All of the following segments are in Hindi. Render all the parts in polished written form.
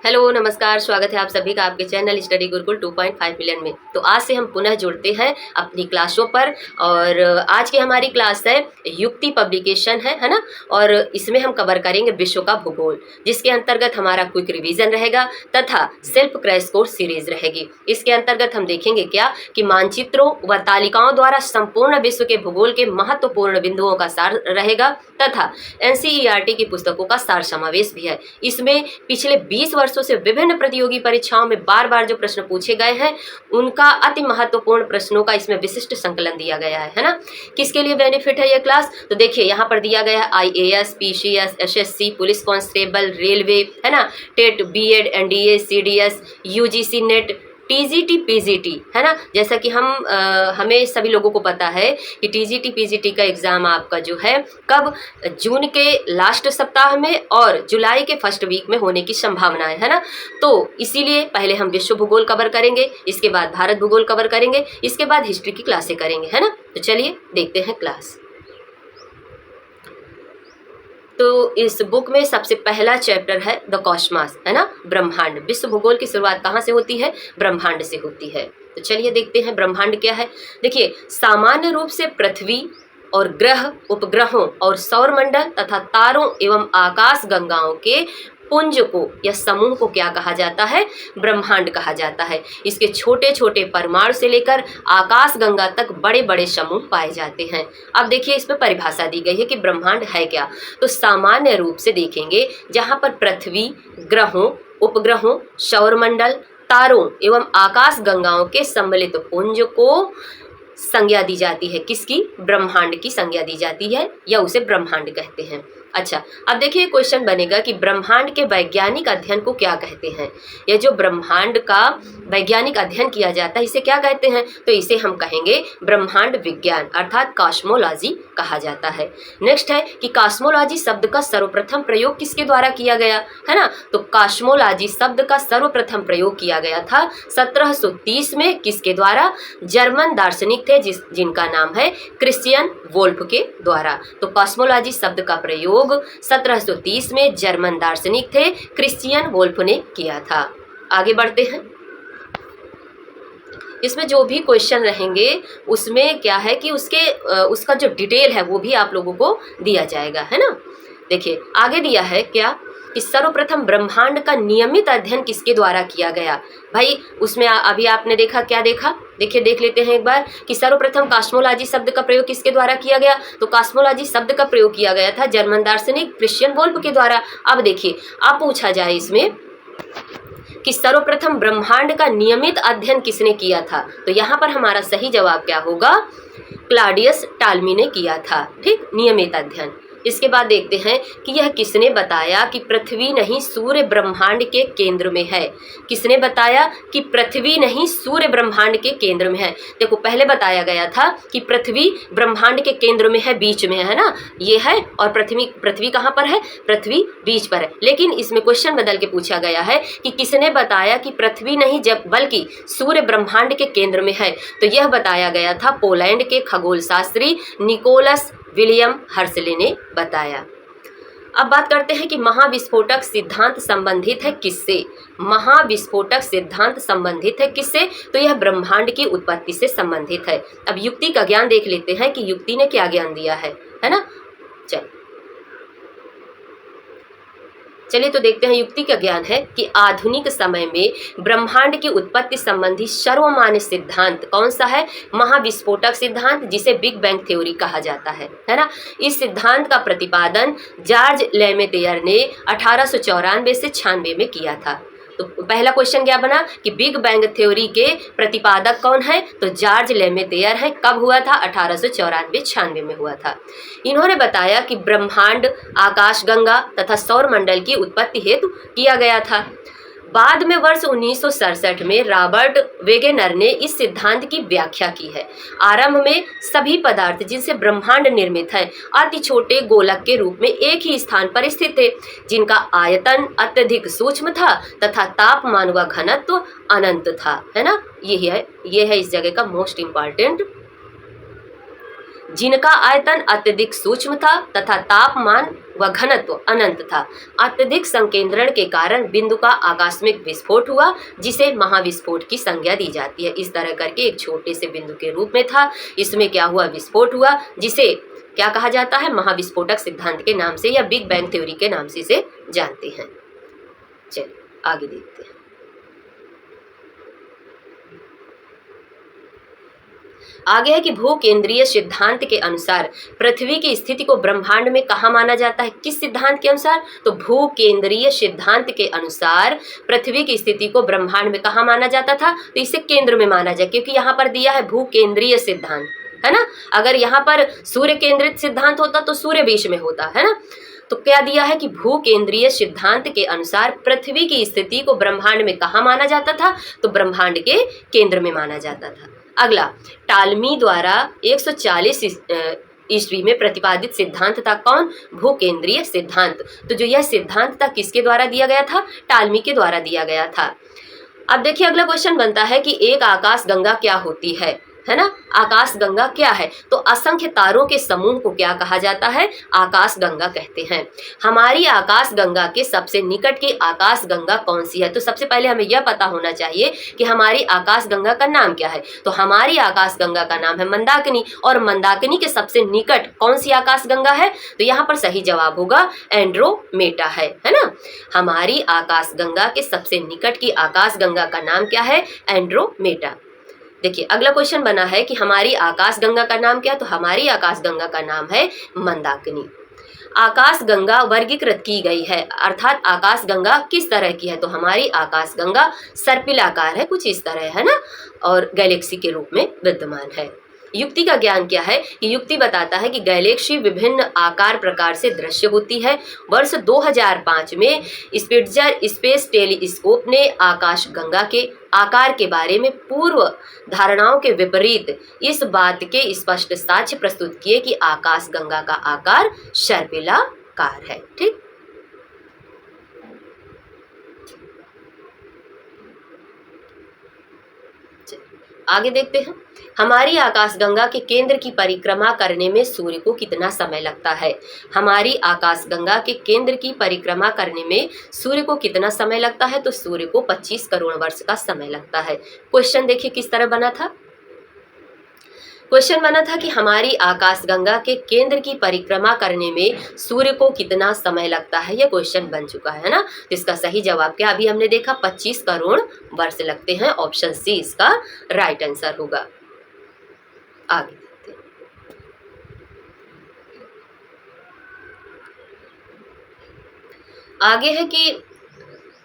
हेलो नमस्कार, स्वागत है आप सभी का आपके चैनल स्टडी गुरुकुल 2.5 मिलियन में। तो आज से हम पुनः जुड़ते हैं अपनी क्लासों पर और आज की हमारी क्लास है युक्ति पब्लिकेशन है ना। और इसमें हम कवर करेंगे विश्व का भूगोल, जिसके अंतर्गत हमारा क्विक रिवीजन रहेगा तथा सेल्फ क्रैश कोर्स सीरीज रहेगी। इसके अंतर्गत हम देखेंगे क्या कि मानचित्रों व तालिकाओं द्वारा संपूर्ण विश्व के भूगोल के महत्वपूर्ण बिंदुओं का सार रहेगा तथा NCERT की पुस्तकों का सार समावेश भी है। इसमें पिछले 20 वर्षों से विभिन्न प्रतियोगी परीक्षाओं में बार बार जो प्रश्न पूछे गए हैं उनका अति महत्वपूर्ण प्रश्नों का इसमें विशिष्ट संकलन दिया गया है ना। किसके लिए बेनिफिट है ये क्लास, तो देखिए यहाँ पर दिया गया है IAS, PCS, SSC, police constable, railway है ना, TET, BEd, NDA, CDS, UGC NET, TGT, PGT है ना। जैसा कि हमें सभी लोगों को पता है कि TGT, PGT का एग्ज़ाम आपका जो है कब, जून के लास्ट सप्ताह में और जुलाई के फर्स्ट वीक में होने की संभावना है ना। तो इसीलिए पहले हम विश्व भूगोल कवर करेंगे, इसके बाद भारत भूगोल कवर करेंगे, इसके बाद हिस्ट्री की क्लासें करेंगे है ना। तो चलिए देखते हैं क्लास। तो इस बुक में सबसे पहला चैप्टर है द कॉस्मॉस है ना, ब्रह्मांड। विश्व भूगोल की शुरुआत कहाँ से होती है, ब्रह्मांड से होती है। तो चलिए देखते हैं ब्रह्मांड क्या है। देखिए, सामान्य रूप से पृथ्वी और ग्रह, उपग्रहों और सौरमंडल तथा तारों एवं आकाश गंगाओं के पुंज को या समूह को क्या कहा जाता है, ब्रह्मांड कहा जाता है। इसके छोटे छोटे परमाणु से लेकर आकाश गंगा तक बड़े बड़े समूह पाए जाते हैं। अब देखिए इसमें परिभाषा दी गई है कि ब्रह्मांड है क्या। तो सामान्य रूप से देखेंगे जहाँ पर पृथ्वी, ग्रहों, उपग्रहों, सौरमंडल, तारों एवं आकाश गंगाओं के सम्मिलित पुंज को संज्ञा दी जाती है। किसकी, ब्रह्मांड की संज्ञा दी जाती है या उसे ब्रह्मांड कहते हैं। अच्छा, अब देखिए क्वेश्चन बनेगा कि ब्रह्मांड के वैज्ञानिक अध्ययन को क्या कहते हैं। यह जो ब्रह्मांड का वैज्ञानिक अध्ययन किया जाता है इसे क्या कहते हैं, तो इसे हम कहेंगे ब्रह्मांड विज्ञान अर्थात कॉस्मोलॉजी कहा जाता है। नेक्स्ट है कि कॉस्मोलॉजी शब्द का सर्वप्रथम प्रयोग किसके द्वारा किया गया है ना। तो कॉस्मोलॉजी शब्द का सर्वप्रथम प्रयोग किया गया था 1730 में। किसके द्वारा, जर्मन दार्शनिक थे जिनका नाम है क्रिश्चियन वोल्फ के द्वारा। तो कॉस्मोलॉजी शब्द का प्रयोग 1730 में जर्मन दार्शनिक थे क्रिश्चियन वोल्फ ने किया था। आगे बढ़ते हैं। इसमें जो भी क्वेश्चन रहेंगे उसमें क्या है कि उसका जो डिटेल है वो भी आप लोगों को दिया जाएगा है ना। देखिए आगे दिया है क्या कि सर्वप्रथम ब्रह्मांड का नियमित अध्ययन किसके द्वारा किया गया। भाई उसमें अभी आपने देखा, क्या देखा, देखिए देख लेते हैं एक बार कि सर्वप्रथम कॉस्मोलॉजी शब्द का प्रयोग किसके द्वारा किया गया। तो कॉस्मोलॉजी शब्द का प्रयोग किया गया था जर्मन दार्शनिक क्रिश्चियन वोल्फ के द्वारा। अब देखिए, अब पूछा जाए इसमें कि सर्वप्रथम ब्रह्मांड का नियमित अध्ययन किसने किया था, तो यहाँ पर हमारा सही जवाब क्या होगा, क्लॉडियस टॉलमी ने किया था। ठीक, नियमित अध्ययन। इसके बाद देखते हैं कि यह किसने बताया कि पृथ्वी नहीं सूर्य ब्रह्मांड के केंद्र में है। किसने बताया कि पृथ्वी नहीं सूर्य ब्रह्मांड के केंद्र में है। देखो पहले बताया गया था कि पृथ्वी ब्रह्मांड के केंद्र में है, बीच में है ना, ये है, और पृथ्वी कहाँ पर है, पृथ्वी बीच पर है। लेकिन इसमें क्वेश्चन बदल के पूछा गया है कि किसने बताया कि पृथ्वी नहीं जब बल्कि सूर्य ब्रह्मांड के केंद्र में है। तो यह बताया गया था पोलैंड के खगोल शास्त्री निकोलस विलियम हर्शले ने बताया। अब बात करते हैं कि महाविस्फोटक सिद्धांत संबंधित है किससे। महाविस्फोटक सिद्धांत संबंधित है किससे, तो यह ब्रह्मांड की उत्पत्ति से संबंधित है। अब युक्ति का ज्ञान देख लेते हैं कि युक्ति ने क्या ज्ञान दिया है ना। चलिए तो देखते हैं युक्ति का ज्ञान है कि आधुनिक समय में ब्रह्मांड की उत्पत्ति संबंधी सर्वमान्य सिद्धांत कौन सा है, महाविस्फोटक सिद्धांत, जिसे बिग बैंग थ्योरी कहा जाता है ना। इस सिद्धांत का प्रतिपादन जॉर्ज लेमेतेयर ने 1894 से 96 में किया था। तो पहला क्वेश्चन क्या बना कि बिग बैंग थ्योरी के प्रतिपादक कौन है, तो जॉर्ज लेमेतेयर है। कब हुआ था, 1894-96 में हुआ था। इन्होंने बताया कि ब्रह्मांड आकाशगंगा तथा सौरमंडल की उत्पत्ति हेतु किया गया था। बाद में वर्ष 1967 में रॉबर्ट वेगेनर ने इस सिद्धांत की व्याख्या की है। आरंभ में सभी पदार्थ जिनसे ब्रह्मांड निर्मित है अति छोटे गोलक के रूप में एक ही स्थान पर स्थित थे, जिनका आयतन अत्यधिक सूक्ष्म था तथा तापमान व घनत्व अनंत था, है ना। ये है इस जगह का मोस्ट इम्पॉर्टेंट। जिनका आयतन अत्यधिक सूक्ष्म था तथा तापमान व घनत्व अनंत था। अत्यधिक संकेंद्रण के कारण बिंदु का आकस्मिक विस्फोट हुआ, जिसे महाविस्फोट की संज्ञा दी जाती है। इस तरह करके एक छोटे से बिंदु के रूप में था, इसमें क्या हुआ, विस्फोट हुआ, जिसे क्या कहा जाता है, महाविस्फोटक सिद्धांत के नाम से या बिग बैंग थ्योरी के नाम से इसे जानते हैं। चलिए आगे देखते हैं। आगे है कि भूकेंद्रीय सिद्धांत के अनुसार पृथ्वी की स्थिति को ब्रह्मांड में कहाँ माना जाता है, किस सिद्धांत के अनुसार, तो भूकेंद्रीय सिद्धांत के अनुसार पृथ्वी की स्थिति को ब्रह्मांड में कहाँ माना जाता था, तो इसे केंद्र में माना जाए, क्योंकि यहाँ पर दिया है भूकेंद्रीय सिद्धांत, है ना। अगर यहाँ पर सूर्य केंद्रित सिद्धांत होता तो सूर्य बीच में होता, है ना। तो क्या दिया है कि भूकेंद्रीय सिद्धांत के अनुसार पृथ्वी की स्थिति को ब्रह्मांड में कहाँ माना जाता था, तो ब्रह्मांड के केंद्र में माना जाता था। अगला, टालमी द्वारा 140 ईस्वी में प्रतिपादित सिद्धांत था कौन, भूकेंद्रीय सिद्धांत। तो जो यह सिद्धांत था किसके द्वारा दिया गया था, टालमी के द्वारा दिया गया था। अब देखिए अगला क्वेश्चन बनता है कि एक आकाश गंगा क्या होती है ना। आकाश गंगा क्या है, तो असंख्य तारों के समूह को क्या कहा जाता है, आकाश गंगा कहते हैं। हमारी आकाश गंगा के सबसे निकट की आकाश गंगा कौन सी है, तो सबसे पहले हमें यह पता होना चाहिए कि हमारी आकाश गंगा का नाम क्या है। तो हमारी आकाश गंगा का नाम है मंदाकिनी, और मंदाकिनी के सबसे निकट कौन सी आकाश गंगा है, तो यहाँ पर सही जवाब होगा एंड्रोमेडा है ना। हमारी आकाश गंगा के सबसे निकट की आकाश गंगा का नाम क्या है, एंड्रोमेडा। देखिए अगला क्वेश्चन बना है कि हमारी आकाश गंगा का नाम क्या है, तो हमारी आकाश गंगा का नाम है मंदाकिनी। आकाश गंगा वर्गीकृत की गई है, अर्थात आकाश गंगा किस तरह की है, तो हमारी आकाश गंगा सर्पिलाकार है, कुछ इस तरह, है ना, और गैलेक्सी के रूप में विद्यमान है। युक्ति का ज्ञान क्या है, कि युक्ति बताता है कि गैलेक्सी विभिन्न आकार प्रकार से दृश्य होती है। वर्ष 2005 में स्पिट्जर स्पेस टेलीस्कोप ने आकाश गंगा के आकार के बारे में पूर्व धारणाओं के विपरीत इस बात के स्पष्ट साक्ष्य प्रस्तुत किए कि आकाश गंगा का आकार सर्पिलाकार है। ठीक, आगे देखते हैं। हमारी आकाशगंगा के केंद्र की परिक्रमा करने में सूर्य को कितना समय लगता है। हमारी आकाशगंगा के केंद्र की परिक्रमा करने में सूर्य को कितना समय लगता है, तो सूर्य को 25 करोड़ वर्ष का समय लगता है। क्वेश्चन देखिए किस तरह बना था। क्वेश्चन बना था कि हमारी आकाशगंगा के केंद्र की परिक्रमा करने में सूर्य को कितना समय लगता है। यह क्वेश्चन बन चुका है ना। तो इसका सही जवाब क्या, अभी हमने देखा 25 करोड़ वर्ष लगते हैं। ऑप्शन सी इसका राइट आंसर होगा। आगे देखते हैं। आगे है कि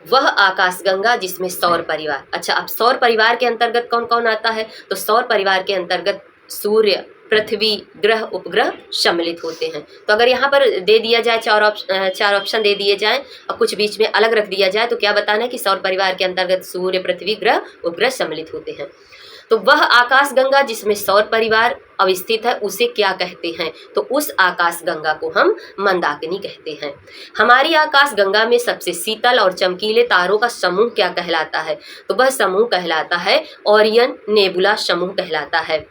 वह आकाशगंगा जिसमें सौर परिवार, अच्छा अब सौर परिवार के अंतर्गत कौन कौन आता है, तो सौर परिवार के अंतर्गत सूर्य, पृथ्वी, ग्रह, उपग्रह सम्मिलित होते हैं। तो अगर यहाँ पर दे दिया जाए चार ऑप्शन दे दिए जाएं और कुछ बीच में अलग रख दिया जाए, तो क्या बताना है कि सौर परिवार के अंतर्गत सूर्य, पृथ्वी, ग्रह, उपग्रह सम्मिलित होते हैं। तो वह आकाशगंगा जिसमें सौर परिवार अवस्थित है उसे क्या कहते हैं, तो उस आकाशगंगा को हम मंदाकिनी कहते हैं। हमारी आकाशगंगा में सबसे शीतल और चमकीले तारों का समूह क्या कहलाता है, तो वह समूह कहलाता है ओरियन नेबुला समूह कहलाता है।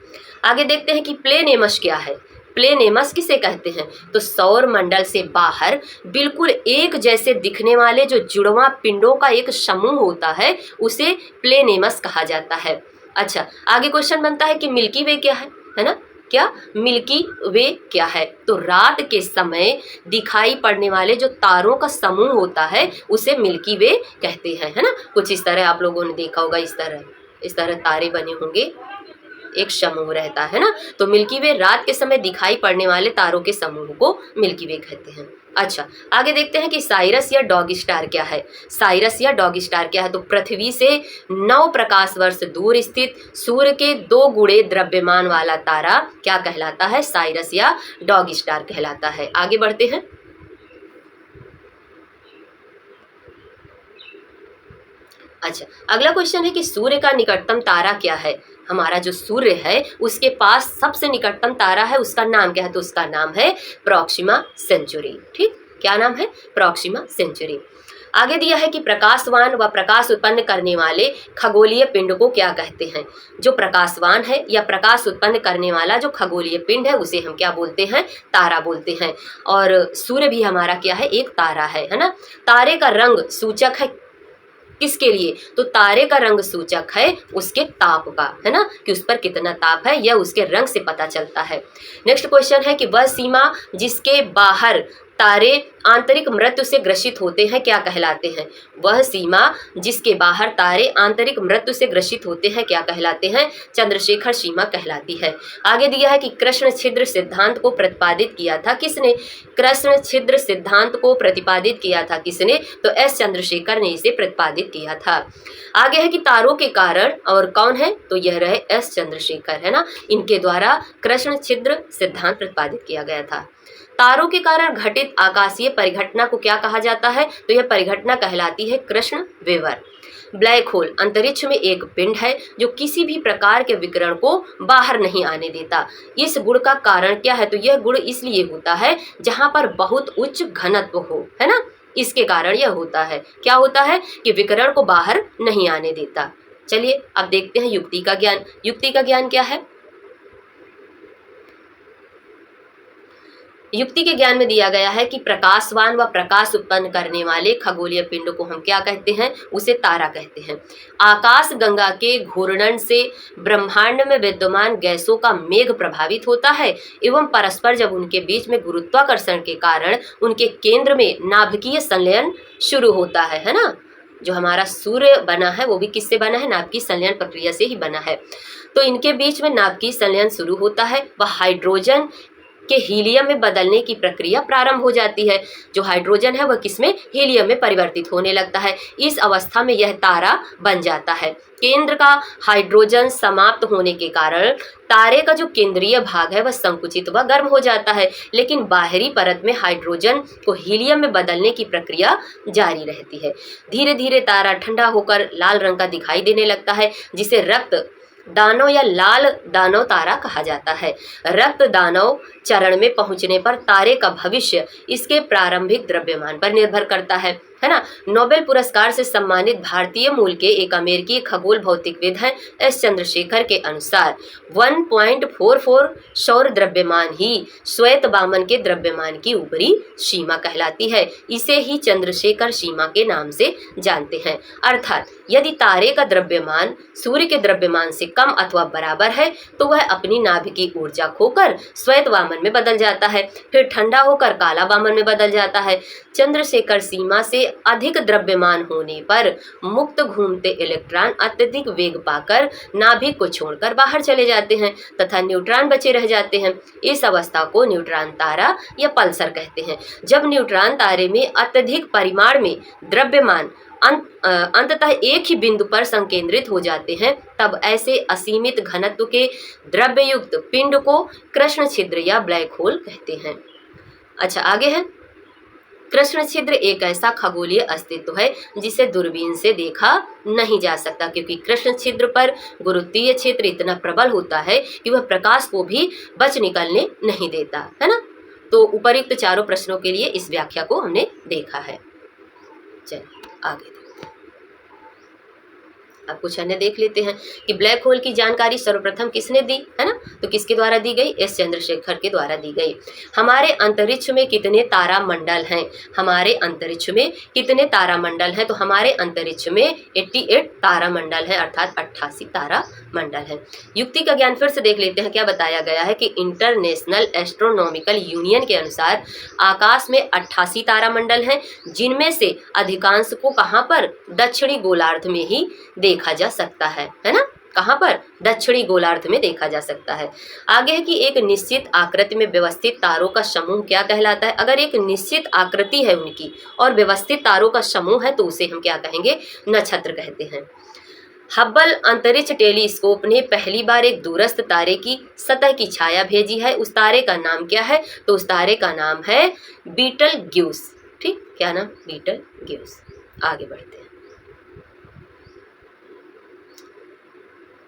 आगे देखते हैं कि प्लेनेमस क्या है। प्लेनेमस किसे कहते हैं, तो सौर मंडल से बाहर बिल्कुल एक जैसे दिखने वाले जो जुड़वां पिंडों का एक समूह होता है उसे प्लेनेमस कहा जाता है। अच्छा आगे क्वेश्चन बनता है कि मिल्की वे क्या है ना। क्या मिल्की वे क्या है, तो रात के समय दिखाई पड़ने वाले जो तारों का समूह होता है उसे मिल्की वे कहते हैं, है ना। कुछ इस तरह आप लोगों ने देखा होगा, इस तरह तारे बने होंगे, एक समूह रहता है ना। तो मिल्की वे रात के समय दिखाई पड़ने वाले तारों के समूह को मिल्की वे कहते हैं। अच्छा आगे देखते हैं कि साइरस या डॉग स्टार क्या है। साइरस या डॉग स्टार क्या है, तो पृथ्वी से 9 प्रकाश वर्ष दूर स्थित सूर्य के 2 गुणे द्रव्यमान वाला तारा क्या कहलाता है, साइरस या डॉग स्टार कहलाता है। आगे बढ़ते हैं। अच्छा अगला क्वेश्चन है कि सूर्य का निकटतम तारा क्या है। हमारा जो सूर्य है उसके पास सबसे निकटतम तारा है, उसका नाम क्या है, तो उसका नाम है प्रॉक्सिमा सेंचुरी। ठीक, क्या नाम है, प्रॉक्सिमा सेंचुरी। आगे दिया है कि प्रकाशवान व प्रकाश उत्पन्न करने वाले खगोलीय पिंड को क्या कहते हैं। जो प्रकाशवान है या प्रकाश उत्पन्न करने वाला जो खगोलीय पिंड है उसे हम क्या बोलते हैं, तारा बोलते हैं। और सूर्य भी हमारा क्या है, एक तारा है ना। तारे का रंग सूचक है किसके लिए, तो तारे का रंग सूचक है उसके ताप का, है ना, कि उस पर कितना ताप है यह उसके रंग से पता चलता है। नेक्स्ट क्वेश्चन है कि वह सीमा जिसके बाहर तारे आंतरिक मृत्यु से ग्रसित होते हैं क्या कहलाते हैं। वह सीमा जिसके बाहर तारे आंतरिक मृत्यु से ग्रसित होते हैं क्या कहलाते हैं, चंद्रशेखर सीमा कहलाती है। आगे दिया है कि कृष्ण छिद्र सिद्धांत को प्रतिपादित किया था किसने। कृष्ण छिद्र सिद्धांत को प्रतिपादित किया था किसने, तो एस चंद्रशेखर ने इसे प्रतिपादित किया था। आगे है कि तारों के कारण और कौन है, तो यह रहे एस चंद्रशेखर, है ना। इनके द्वारा कृष्ण छिद्र सिद्धांत प्रतिपादित किया गया था। तारों के कारण घटित आकाशीय परिघटना को क्या कहा जाता है, तो यह परिघटना कहलाती है कृष्ण विवर। ब्लैक होल अंतरिक्ष में एक पिंड है जो किसी भी प्रकार के विकिरण को बाहर नहीं आने देता। इस गुण का कारण क्या है, तो यह गुण इसलिए होता है जहां पर बहुत उच्च घनत्व हो, है ना। इसके कारण यह होता है, क्या होता है कि विकिरण को बाहर नहीं आने देता। चलिए अब देखते हैं युक्ति का ज्ञान। युक्ति का ज्ञान क्या है, युक्ति के ज्ञान में दिया गया है कि प्रकाशवान व प्रकाश उत्पन्न करने वाले खगोलीय पिंड को हम क्या कहते हैं, उसे तारा कहते हैं। आकाश गंगा के घूर्णन से ब्रह्मांड में विद्यमान गैसों का मेघ प्रभावित होता है एवं परस्पर जब उनके बीच में गुरुत्वाकर्षण के कारण उनके केंद्र में नाभिकीय संलयन शुरू होता है ना। जो हमारा सूर्य बना है वो भी किससे बना है, नाभिकीय संलयन प्रक्रिया से ही बना है। तो इनके बीच में नाभिकीय संलयन शुरू होता है, वह हाइड्रोजन के हीलियम में बदलने की प्रक्रिया प्रारंभ हो जाती है। जो हाइड्रोजन है वह किसमें, हीलियम में परिवर्तित होने लगता है। इस अवस्था में यह तारा बन जाता है। केंद्र का हाइड्रोजन समाप्त होने के कारण तारे का जो केंद्रीय भाग है वह संकुचित व गर्म हो जाता है, लेकिन बाहरी परत में हाइड्रोजन को हीलियम में बदलने की प्रक्रिया जारी रहती है। धीरे धीरे तारा ठंडा होकर लाल रंग का दिखाई देने लगता है, जिसे रक्त दानव या लाल दानव तारा कहा जाता है। रक्त दानव चरण में पहुंचने पर तारे का भविष्य इसके प्रारंभिक द्रव्यमान पर निर्भर करता है ना। नोबेल पुरस्कार से सम्मानित भारतीय मूल के एक अमेरिकी खगोल भौतिकविद हैं एस चंद्रशेखर के अनुसार 1.44 सौर द्रव्यमान ही श्वेत वामन के द्रव्यमान की ऊपरी सीमा कहलाती है। इसे ही चंद्रशेखर सीमा के नाम से जानते हैं। अर्थात यदि तारे का द्रव्यमान सूर्य के द्रव्यमान से कम अथवा बराबर है तो वह अपनी नाभिकीय ऊर्जा खोकर श्वेत वामन में बदल जाता है, फिर ठंडा होकर काला वामन में बदल जाता है। चंद्रशेखर सीमा से अधिक द्रव्यमान होने पर मुक्त घूमते इलेक्ट्रॉन अत्यधिक वेग पाकर नाभिक को छोड़कर बाहर चले जाते हैं तथा न्यूट्रॉन बचे रह जाते हैं। इस अवस्था को न्यूट्रॉन तारा या पल्सर कहते हैं। जब न्यूट्रॉन तारे में अत्यधिक परिमाण में द्रव्यमान अंततः एक ही बिंदु पर संकेंद्रित हो जाते हैं, तब ऐसे असीमित घनत्व के द्रव्ययुक्त पिंड को कृष्ण छिद्र या ब्लैक होल कहते हैं। अच्छा आगे है, कृष्ण छिद्र एक ऐसा खगोलीय अस्तित्व है जिसे दूरबीन से देखा नहीं जा सकता, क्योंकि कृष्ण छिद्र पर गुरुत्वीय क्षेत्र इतना प्रबल होता है कि वह प्रकाश को भी बच निकलने नहीं देता, है ना। तो उपरोक्त चारों प्रश्नों के लिए इस व्याख्या को हमने देखा है। चलिए आगे अब कुछ अन्य देख लेते हैं कि ब्लैक होल की जानकारी सर्वप्रथम किसने दी, है ना। तो किसके द्वारा दी गई, एस चंद्रशेखर के द्वारा दी गई। हमारे अंतरिक्ष में कितने तारा मंडल हैं, हमारे अंतरिक्ष में कितने तारा मंडल हैं, तो हमारे अंतरिक्ष में 88 तारा मंडल है, अर्थात 88 तारा मंडल है। युक्ति का ज्ञान फिर से देख लेते हैं। क्या बताया गया है कि इंटरनेशनल एस्ट्रोनॉमिकल यूनियन के अनुसार आकाश में 88 तारा मंडल हैं, जिनमें से अधिकांश को कहाँ पर, दक्षिणी गोलार्ध में ही देखा जा सकता है ना। कहाँ पर, दक्षिणी गोलार्ध में देखा जा सकता है। आगे है कि एक निश्चित आकृति में व्यवस्थित तारों का समूह क्या कहलाता है। अगर एक निश्चित आकृति है उनकी और व्यवस्थित तारों का समूह है तो उसे हम क्या कहेंगे, नक्षत्र कहते हैं। हब्बल अंतरिक्ष टेलीस्कोप ने पहली बार एक दूरस्थ तारे की सतह की छाया भेजी है। उस तारे का नाम क्या है, तो उस तारे का नाम है बीटलग्यूस। ठीक, क्या नाम, बीटलग्यूस। आगे बढ़ते हैं।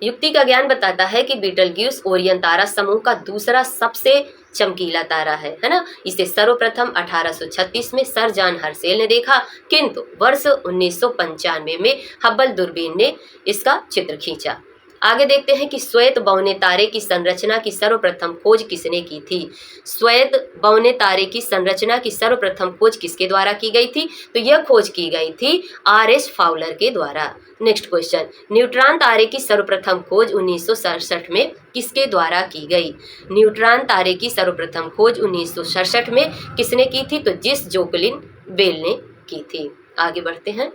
युक्ति का ज्ञान बताता है कि बीटलग्यूस ओरियन तारा समूह का दूसरा सबसे चमकीला तारा है ना। इसे सर्वप्रथम 1836 में सर जॉन हर्शेल ने देखा, किंतु वर्ष 1995 में हब्बल दूरबीन ने इसका चित्र खींचा। आगे देखते हैं कि श्वेत बौने तारे की संरचना की सर्वप्रथम खोज किसने की थी। श्वेत बौने तारे की संरचना की सर्वप्रथम खोज किसके द्वारा की गई थी? तो यह खोज की गई थी आर.एस. फाउलर के द्वारा। नेक्स्ट क्वेश्चन, न्यूट्रॉन तारे की सर्वप्रथम खोज 1967 में किसके द्वारा की गई? न्यूट्रॉन तारे की सर्वप्रथम खोज 1967 में किसने की थी? तो जिस जोकलिन बेल ने की थी। आगे बढ़ते हैं।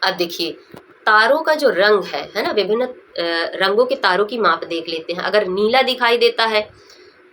अब देखिए तारों का जो रंग है ना, विभिन्न रंगों के तारों की माप देख लेते हैं। अगर नीला दिखाई देता है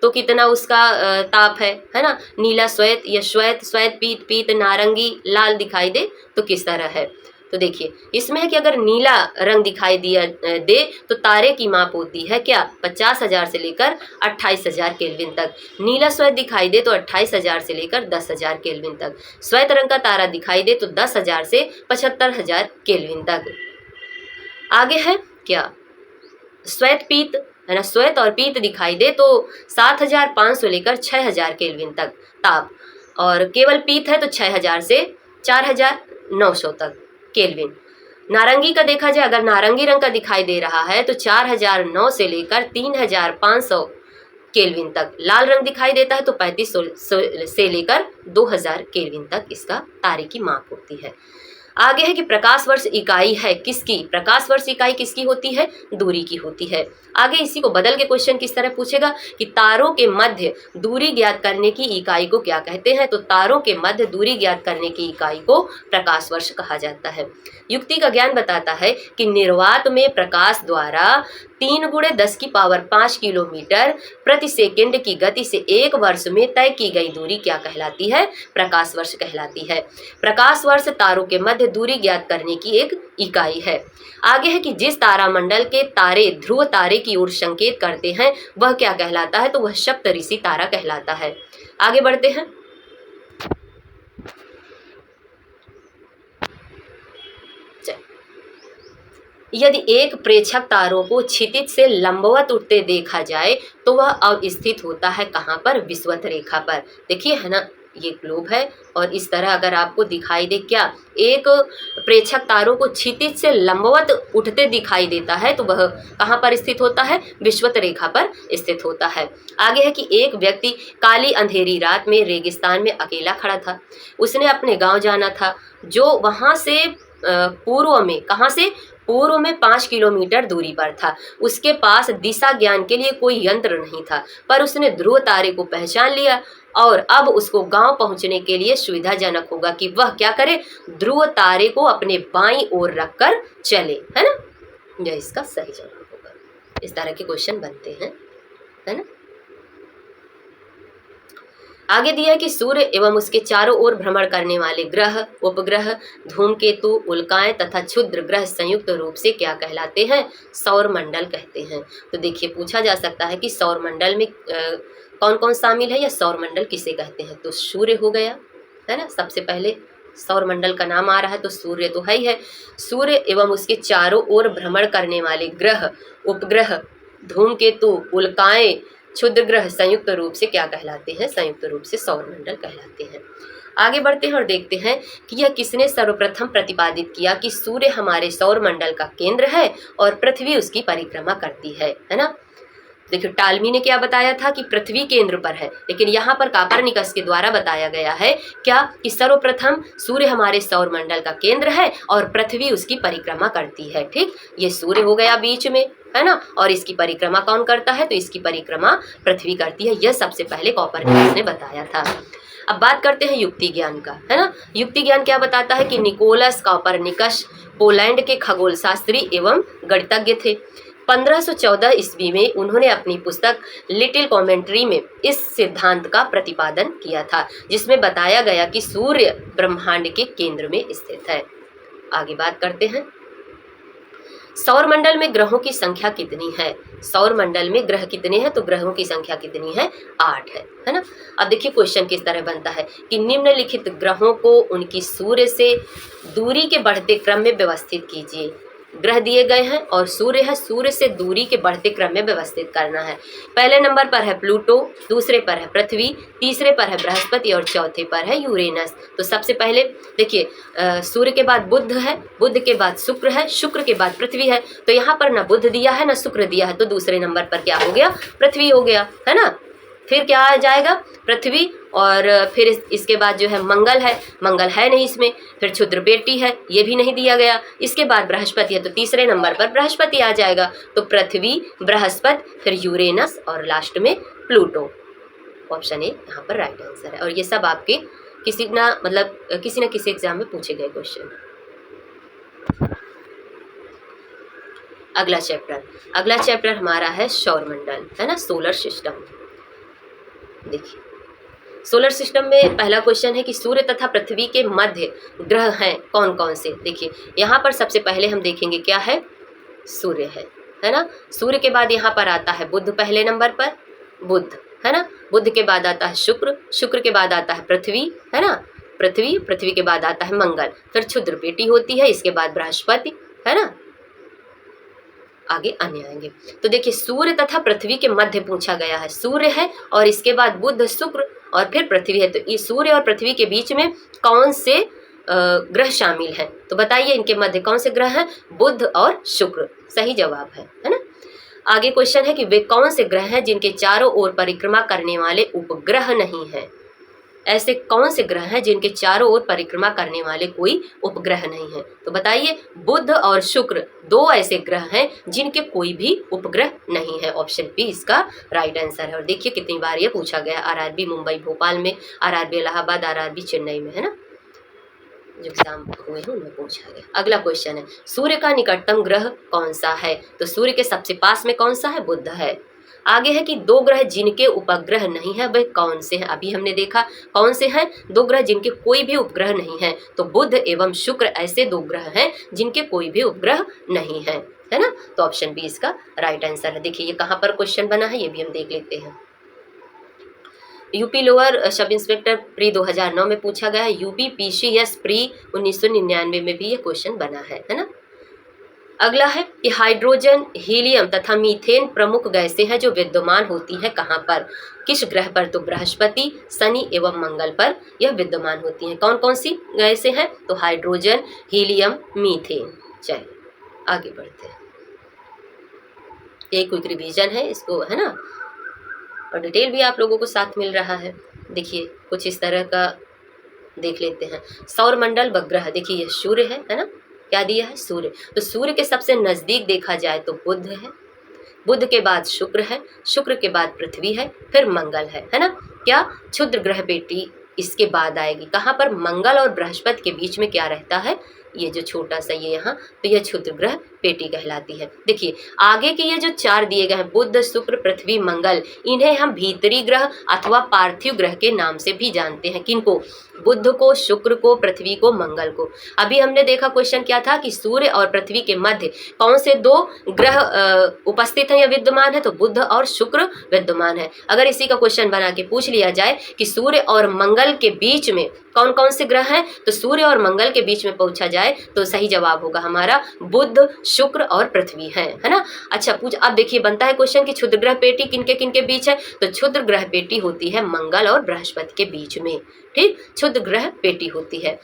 तो कितना उसका ताप है ना। नीला श्वेत या श्वेत श्वेत पीत पीत नारंगी लाल दिखाई दे तो किस तरह है? तो देखिए इसमें है कि अगर नीला रंग दिखाई दे तो तारे की माप होती है क्या? 50,000 से लेकर 28,000 केल्विन तक। नीला श्वेत दिखाई दे तो 28,000 से लेकर 10,000 केल्विन तक। श्वेत रंग का तारा दिखाई दे तो 10,000 से 75,000 केल्विन तक। आगे है क्या? श्वेत पीत है ना, श्वेत और पीत दिखाई दे तो 7,500 लेकर 6,000 केल्विन तक ताप, और केवल पीत है तो 6,000 से 4,900 तक केल्विन। नारंगी का देखा जाए, अगर नारंगी रंग का दिखाई दे रहा है तो 4,009 से लेकर 3,500 केल्विन तक। लाल रंग दिखाई देता है तो 3500 से लेकर 2,000 केल्विन तक इसका तारे की माप होती है। आगे है कि प्रकाश वर्ष इकाई है किसकी? प्रकाश वर्ष इकाई किसकी होती है? दूरी की होती है। आगे इसी को बदल के क्वेश्चन किस तरह पूछेगा कि तारों के मध्य दूरी ज्ञात करने की इकाई को क्या कहते हैं? तो तारों के मध्य दूरी ज्ञात करने की इकाई को प्रकाश वर्ष कहा जाता है। युक्ति का ज्ञान बताता है कि निर्वात में प्रकाश द्वारा 3 × 10⁵ किलोमीटर प्रति सेकंड की गति से 1 वर्ष में तय की गई दूरी क्या कहलाती है? प्रकाश वर्ष कहलाती है। प्रकाश वर्ष तारों के मध्य दूरी ज्ञात करने की एक इकाई है। आगे है कि जिस तारामंडल के तारे ध्रुव तारे की ओर संकेत करते हैं वह क्या कहलाता है? तो वह सप्तऋषि तारा कहलाता है। आगे बढ़ते हैं। यदि एक प्रेक्षक तारों को क्षितिज से लंबवत उठते देखा जाए तो वह अवस्थित होता है कहाँ पर? विषुवत रेखा पर। देखिए है ना, ये ग्लोब है और इस तरह अगर आपको दिखाई दे क्या, एक प्रेक्षक तारों को क्षितिज से लंबवत उठते दिखाई देता है तो वह कहाँ पर स्थित होता है? विषुवत रेखा पर स्थित होता है। आगे है कि एक व्यक्ति काली अंधेरी रात में रेगिस्तान में अकेला खड़ा था। उसने अपने गांव जाना था जो वहां से पूर्व में, कहाँ से? पूर्व में 5 किलोमीटर दूरी पर था। उसके पास दिशा ज्ञान के लिए कोई यंत्र नहीं था, पर उसने ध्रुव तारे को पहचान लिया और अब उसको गांव पहुंचने के लिए सुविधाजनक होगा कि वह क्या करे? ध्रुव तारे को अपने बाईं ओर रखकर चले, है ना। यह इसका सही जवाब होगा। इस तरह के क्वेश्चन बनते हैं, है ना। आगे दिया है कि सूर्य एवं उसके चारों ओर भ्रमण करने वाले ग्रह, उपग्रह, धूमकेतु, उल्काएं तथा क्षुद्र ग्रह संयुक्त रूप से क्या कहलाते हैं? सौर मंडल कहते हैं। तो देखिए पूछा जा सकता है कि सौर मंडल में कौन कौन शामिल है या सौर मंडल किसे कहते हैं? तो सूर्य हो गया, है ना। सबसे पहले सौर मंडल का नाम आ रहा है तो सूर्य तो है ही है। सूर्य एवं उसके चारों ओर भ्रमण करने वाले ग्रह, उपग्रह, धूमकेतु, उल्काएं, क्षुद्र ग्रह संयुक्त रूप से क्या कहलाते हैं? संयुक्त रूप से सौर मंडल कहलाते हैं। आगे बढ़ते हैं और देखते हैं कि यह किसने सर्वप्रथम प्रतिपादित किया कि सूर्य हमारे सौर मंडल का केंद्र है और पृथ्वी उसकी परिक्रमा करती है ना। देखिए टालमी ने क्या बताया था कि पृथ्वी केंद्र पर है, लेकिन यहाँ पर कापरनिकस के द्वारा बताया गया है क्या कि सर्वप्रथम सूर्य हमारे सौर मंडल का केंद्र है और पृथ्वी उसकी परिक्रमा करती है। ठीक, ये सूर्य हो गया बीच में, है ना, और इसकी परिक्रमा कौन करता है? तो इसकी परिक्रमा पृथ्वी करती है। यह सबसे पहले कापरनिकस ने बताया था। अब बात करते हैं युक्ति ज्ञान का, है ना। युक्ति ज्ञान क्या बताता है कि निकोलस कापरनिकस पोलैंड के खगोल शास्त्री एवं गणितज्ञ थे। 1514 ईस्वी में उन्होंने अपनी पुस्तक लिटिल कॉमेंट्री में इस सिद्धांत का प्रतिपादन किया था, जिसमें बताया गया कि सूर्य ब्रह्मांड के केंद्र में स्थित है। आगे बात करते हैं, सौर मंडल में ग्रहों की संख्या कितनी है? सौर मंडल में ग्रह कितने हैं? तो ग्रहों की संख्या कितनी है? 8 है ना। अब देखिए क्वेश्चन किस तरह बनता है कि निम्नलिखित ग्रहों को उनकी सूर्य से दूरी के बढ़ते क्रम में व्यवस्थित कीजिए। ग्रह दिए गए हैं और सूर्य है, सूर्य से दूरी के बढ़ते क्रम में व्यवस्थित करना है। पहले नंबर पर है प्लूटो, दूसरे पर है पृथ्वी, तीसरे पर है बृहस्पति और चौथे पर है यूरेनस। तो सबसे पहले देखिए सूर्य के बाद बुध है, बुध के बाद शुक्र है, शुक्र के बाद पृथ्वी है। तो यहाँ पर ना बुध दिया है ना शुक्र दिया है, तो दूसरे नंबर पर क्या हो गया, पृथ्वी हो गया, है ना। फिर क्या आ जाएगा, पृथ्वी, और फिर इसके बाद जो है मंगल है, मंगल है नहीं इसमें, फिर क्षुद्र बेटी है, ये भी नहीं दिया गया। इसके बाद बृहस्पति है, तो तीसरे नंबर पर बृहस्पति आ जाएगा। तो पृथ्वी, बृहस्पति, फिर यूरेनस और लास्ट में प्लूटो। ऑप्शन ए यहाँ पर राइट आंसर है। और ये सब आपके किसी न किसी एग्जाम में पूछे गए क्वेश्चन। अगला चैप्टर हमारा है सौरमंडल, है ना, सोलर सिस्टम। देखिए सोलर सिस्टम में पहला क्वेश्चन है कि सूर्य तथा पृथ्वी के मध्य ग्रह हैं कौन कौन से। देखिए यहाँ पर सबसे पहले हम देखेंगे क्या है, सूर्य है ना। सूर्य के बाद यहाँ पर आता है बुध पहले नंबर पर, बुध, है ना। बुध के बाद आता है शुक्र, शुक्र के बाद आता है पृथ्वी, है ना, पृथ्वी के बाद आता है मंगल, फिर क्षुद्र बेटी होती है, इसके बाद बृहस्पति, है ना, आगे अन्य आएंगे। तो देखिए सूर्य तथा पृथ्वी के मध्य पूछा गया है, सूर्य है और इसके बाद बुध, शुक्र और फिर पृथ्वी है। तो ये सूर्य और पृथ्वी के बीच में कौन से ग्रह शामिल हैं, तो बताइए इनके मध्य कौन से ग्रह हैं, बुध और शुक्र, सही जवाब है ना। आगे क्वेश्चन है कि वे कौन से ग्रह हैं जिनके चारों ओर परिक्रमा करने वाले उपग्रह नहीं हैं। ऐसे कौन से ग्रह हैं जिनके चारों ओर परिक्रमा करने वाले कोई उपग्रह नहीं है, तो बताइए बुध और शुक्र दो ऐसे ग्रह हैं जिनके कोई भी उपग्रह नहीं है। ऑप्शन बी इसका राइट आंसर है। और देखिए कितनी बार ये पूछा गया, आरआरबी मुंबई भोपाल में, आरआरबी इलाहाबाद, आरआरबी चेन्नई में, है ना, जो एग्जाम हुए हैं उनमें पूछा गया। अगला क्वेश्चन है सूर्य का निकटतम ग्रह कौन सा है, तो सूर्य के सबसे पास में कौन सा है, बुध है। आगे है कि दो ग्रह जिनके उपग्रह नहीं है वह कौन से हैं। अभी हमने देखा कौन से हैं, दो ग्रह जिनके कोई भी उपग्रह नहीं है, तो बुध एवं शुक्र ऐसे दो ग्रह हैं जिनके कोई भी उपग्रह नहीं है ना। तो ऑप्शन बी इसका राइट आंसर है। देखिए ये कहाँ पर क्वेश्चन बना है, ये भी हम देख लेते हैं। UP lower sub inspector pre 2009 में पूछा गया है, यूपी पीसीएस प्री 1999 में भी ये क्वेश्चन बना है ना। अगला है कि हाइड्रोजन, हीलियम तथा मीथेन प्रमुख गैसें हैं जो विद्यमान होती हैं कहाँ पर, किस ग्रह पर, तो बृहस्पति, शनि एवं मंगल पर यह विद्यमान होती हैं। कौन कौन सी गैसें हैं, तो हाइड्रोजन, हीलियम, मीथेन। चलिए आगे बढ़ते हैं, एक क्विक रिवीजन है इसको, है ना, और डिटेल भी आप लोगों को साथ मिल रहा है। देखिए कुछ इस तरह का देख लेते हैं। सौरमंडल व ग्रह, देखिए ये सूर्य है ना, क्या दिया है, सूर्य। तो सूर्य के सबसे नजदीक देखा जाए तो बुध है, बुध के बाद शुक्र है, शुक्र के बाद पृथ्वी है, फिर मंगल है ना। क्या क्षुद्र ग्रह बेटी इसके बाद आएगी, कहाँ पर, मंगल और बृहस्पति के बीच में क्या रहता है, ये जो छोटा सा ये यहाँ, तो यह क्षुद्र ग्रह पेटी कहलाती है। देखिए आगे के ये जो चार दिए गए हैं, बुध, शुक्र, पृथ्वी, मंगल, इन्हें हम भीतरी ग्रह अथवा पार्थिव ग्रह के नाम से भी जानते हैं। किनको, बुध को, शुक्र को, पृथ्वी को, मंगल को। अभी हमने देखा क्वेश्चन क्या था कि सूर्य और पृथ्वी के मध्य कौन से दो ग्रह उपस्थित हैं या विद्यमान है, तो बुध और शुक्र विद्यमान है। अगर इसी का क्वेश्चन बना के पूछ लिया जाए कि सूर्य और मंगल के बीच में कौन कौन से ग्रह हैं, तो सूर्य और मंगल के बीच में पूछा जाए तो सही जवाब होगा हमारा बुध, शुक्र और पृथ्वी है ना। अच्छा अब देखिए बनता है क्वेश्चन कि क्षुद्र ग्रह पेटी किनके किनके बीच है, तो क्षुद्र ग्रह पेटी होती है मंगल और बृहस्पति के बीच में, ठीक, क्षुद्र ग्रह पेटी होती है।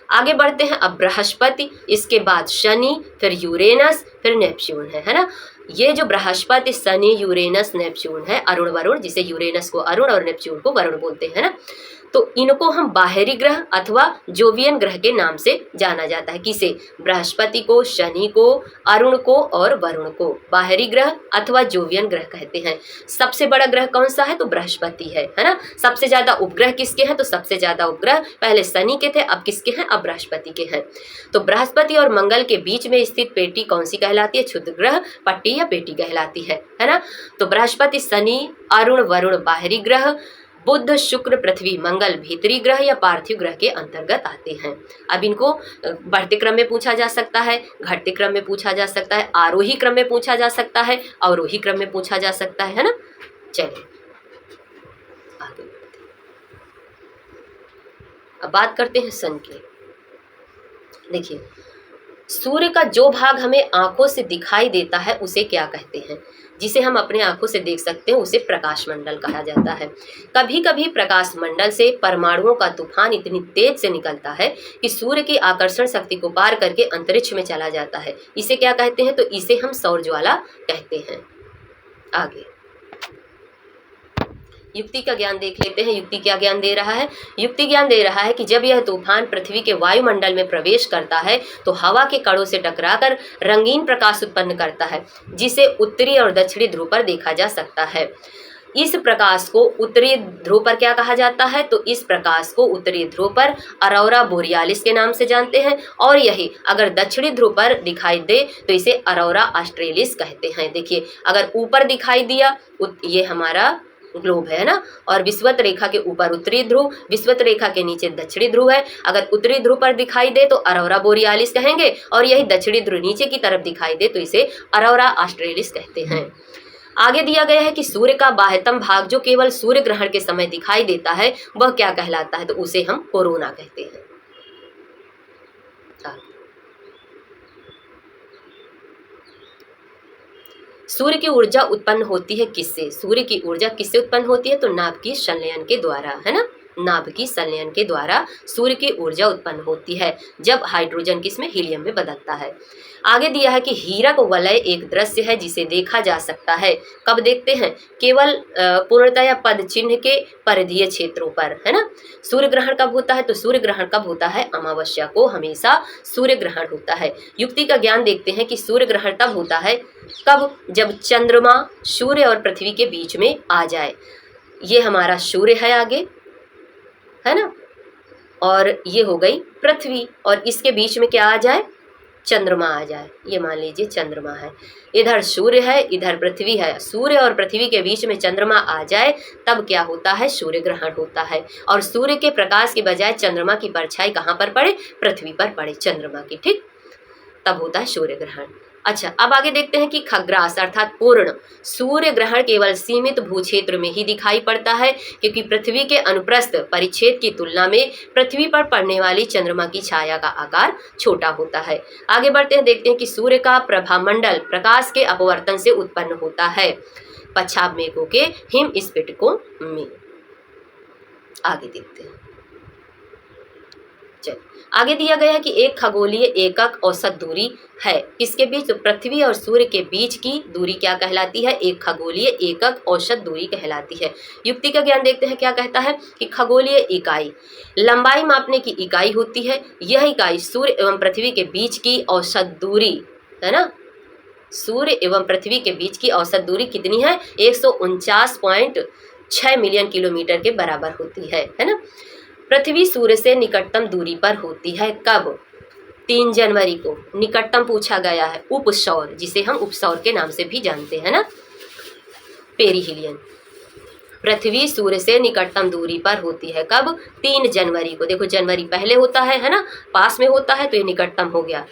आगे बढ़ते हैं, अब बृहस्पति, इसके बाद शनि, फिर यूरेनस, फिर नेपच्यून है ना। ये जो बृहस्पति, शनि, यूरेनस, नेपच्यून है, अरुण वरुण, जिसे यूरेनस को अरुण और नेपच्यून को वरुण बोलते हैं ना, तो इनको हम बाहरी ग्रह अथवा जोवियन ग्रह के नाम से जाना जाता है। किसे, बृहस्पति को, शनि को, अरुण को और वरुण को बाहरी ग्रह अथवा जोवियन ग्रह कहते हैं। सबसे बड़ा ग्रह कौन सा है, तो बृहस्पति है ना। सबसे ज्यादा उपग्रह किसके हैं, तो सबसे ज्यादा उपग्रह पहले शनि के थे, अब किसके हैं, अब बृहस्पति के हैं। तो बृहस्पति और मंगल के बीच में स्थित पेटी कौन सी कहलाती है, क्षुद्र ग्रह पट्टी या पेटी कहलाती है ना। तो बृहस्पति, शनि, अरुण, वरुण बाहरी ग्रह, बुध, शुक्र, पृथ्वी, मंगल भीतरी ग्रह या पार्थिव ग्रह के अंतर्गत आते हैं। अब इनको बढ़ते क्रम में पूछा जा सकता है, घटते क्रम में पूछा जा सकता है, आरोही क्रम में पूछा जा सकता है, अवरोही क्रम में पूछा जा सकता है ना। चलिए आगे बढ़ते हैं। अब बात करते हैं सन की। देखिए सूर्य का जो भाग हमें आंखों से दिखाई देता है उसे क्या कहते हैं? जिसे हम अपने आंखों से देख सकते हैं उसे प्रकाश मंडल कहा जाता है। कभी कभी प्रकाश मंडल से परमाणुओं का तूफान इतनी तेज से निकलता है कि सूर्य की आकर्षण शक्ति को पार करके अंतरिक्ष में चला जाता है। इसे क्या कहते हैं? तो इसे हम सौर ज्वाला कहते हैं। आगे युक्ति का ज्ञान देख लेते हैं। युक्ति क्या ज्ञान दे रहा है? युक्ति ज्ञान दे रहा है कि जब यह तूफान पृथ्वी के वायुमंडल में प्रवेश करता है तो हवा के कणों से टकराकर रंगीन प्रकाश उत्पन्न करता है, जिसे उत्तरी और दक्षिणी ध्रुव पर देखा जा सकता है। इस प्रकाश को उत्तरी ध्रुव पर क्या कहा जाता है? तो इस प्रकाश को उत्तरी ध्रुव पर अरोरा बोरियालिस के नाम से जानते हैं, और यही अगर दक्षिणी ध्रुव पर दिखाई दे तो इसे अरोरा ऑस्ट्रेलिस कहते हैं। देखिए, अगर ऊपर दिखाई दिया, ये हमारा ग्लोब है ना, और विषुवत रेखा के ऊपर उत्तरी ध्रुव, विषुवत रेखा के नीचे दक्षिणी ध्रुव है। अगर उत्तरी ध्रुव पर दिखाई दे तो अरोरा बोरियालिस कहेंगे, और यही दक्षिणी ध्रुव नीचे की तरफ दिखाई दे तो इसे अरोरा ऑस्ट्रेलिस कहते हैं। आगे दिया गया है कि सूर्य का बाह्यतम भाग जो केवल सूर्य ग्रहण के समय दिखाई देता है वह क्या कहलाता है? तो उसे हम कोरोना कहते हैं। सूर्य की ऊर्जा उत्पन्न होती है किससे? सूर्य की ऊर्जा किससे उत्पन्न होती है? तो नाभ की संलयन के द्वारा, है ना। नाभ की संलयन के द्वारा सूर्य की ऊर्जा उत्पन्न होती है जब हाइड्रोजन किसमें? हीलियम में बदलता है। आगे दिया है कि हीरक वलय एक दृश्य है जिसे देखा जा सकता है। कब देखते हैं? केवल पूर्णतया पद चिन्ह के परिधीय क्षेत्रों पर, है ना। सूर्य ग्रहण कब होता है? तो सूर्य ग्रहण कब होता है? अमावस्या को हमेशा सूर्य ग्रहण होता है। युक्ति का ज्ञान देखते हैं कि सूर्य ग्रहण तब होता है कब? जब चंद्रमा सूर्य और पृथ्वी के बीच में आ जाए। ये हमारा सूर्य है आगे, है ना, और ये हो गई पृथ्वी, और इसके बीच में क्या आ जाए? चंद्रमा आ जाए। ये मान लीजिए चंद्रमा है, इधर सूर्य है, इधर पृथ्वी है। सूर्य और पृथ्वी के बीच में चंद्रमा आ जाए तब क्या होता है? सूर्य ग्रहण होता है। और सूर्य के प्रकाश के बजाय चंद्रमा की परछाई कहाँ पर पड़े? पृथ्वी पर पड़े, चंद्रमा की, ठीक, तब होता है सूर्य ग्रहण। अच्छा, अब आगे देखते हैं कि खग्रास अर्थात पूर्ण सूर्य ग्रहण केवल सीमित भूक्षेत्र में ही दिखाई पड़ता है, क्योंकि पृथ्वी के अनुप्रस्थ परिच्छेद की तुलना में पृथ्वी पर पड़ने वाली चंद्रमा की छाया का आकार छोटा होता है। आगे बढ़ते हैं, देखते हैं कि सूर्य का प्रभामंडल प्रकाश के अपवर्तन से उत्पन्न होता है पश्चात मेघों के हिम स्फटिकों में। आगे देखते हैं, आगे दिया गया है कि एक खगोलीय एकक औसत दूरी है किसके बीच? तो पृथ्वी और सूर्य के बीच की दूरी क्या कहलाती है? एक खगोलीय एकक औसत दूरी कहलाती है। युक्ति का ज्ञान देखते हैं, क्या कहता है कि खगोलीय इकाई लंबाई मापने की इकाई होती है। यह इकाई सूर्य एवं पृथ्वी के बीच की औसत दूरी, है ना, सूर्य एवं पृथ्वी के बीच की औसत दूरी कितनी है? 149.6 मिलियन किलोमीटर के बराबर होती है ना। पृथ्वी सूर्य से निकटतम दूरी पर होती है कब? 3 जनवरी को निकटतम पूछा गया है। उपसौर, जिसे हम उपसौर के नाम से भी जानते हैं ना, पेरिहिलियन। पृथ्वी सूर्य से निकटतम दूरी पर होती है कब? 3 जनवरी को। देखो, जनवरी पहले होता है ना, पास में होता है तो ये निकटतम हो गया,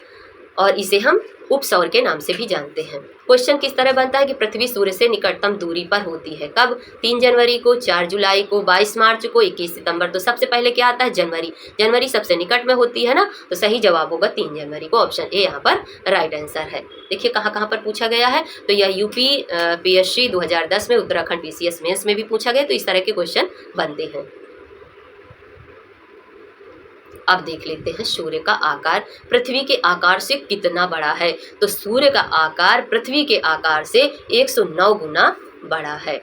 और इसे हम उपसौर के नाम से भी जानते हैं। क्वेश्चन किस तरह बनता है कि पृथ्वी सूर्य से निकटतम दूरी पर होती है कब? 3 जनवरी को, 4 जुलाई को, 22 मार्च को, 21 सितंबर। तो सबसे पहले क्या आता है? जनवरी। जनवरी सबसे निकट में होती है ना, तो सही जवाब होगा 3 जनवरी को। ऑप्शन ए यहाँ पर राइट आंसर है। देखिए कहाँ कहाँ पर पूछा गया है, तो यह यूपी PSC 2010 में, उत्तराखंड PCS मेंस में भी पूछा गया, तो इस तरह के क्वेश्चन बनते हैं। अब देख लेते हैं सूर्य का आकार पृथ्वी के आकार से कितना बड़ा है। तो सूर्य का आकार पृथ्वी के आकार से 109 गुना बड़ा है।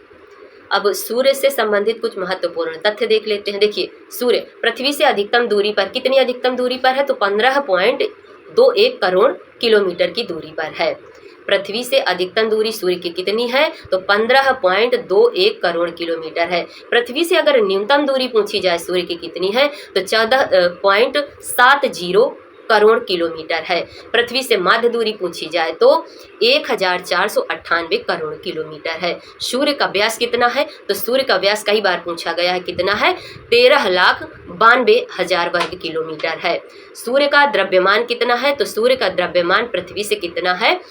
अब सूर्य से संबंधित कुछ महत्वपूर्ण तथ्य देख लेते हैं। देखिए, सूर्य पृथ्वी से अधिकतम दूरी पर, कितनी अधिकतम दूरी पर है? तो 15.21 करोड़ किलोमीटर की दूरी पर है। पृथ्वी से अधिकतम दूरी सूर्य की कितनी है? तो 15.21 करोड़ किलोमीटर है। पृथ्वी से अगर न्यूनतम दूरी पूछी जाए सूर्य की कितनी है? तो 14.70 करोड़ किलोमीटर है। पृथ्वी से माध्य दूरी पूछी जाए तो 1498 करोड़ किलोमीटर है। सूर्य का व्यास कितना है? तो सूर्य का व्यास कई बार पूछा गया है, कितना है? 13,92,000 वर्ग किलोमीटर है। सूर्य का द्रव्यमान कितना है? तो सूर्य का द्रव्यमान पृथ्वी से कितना है?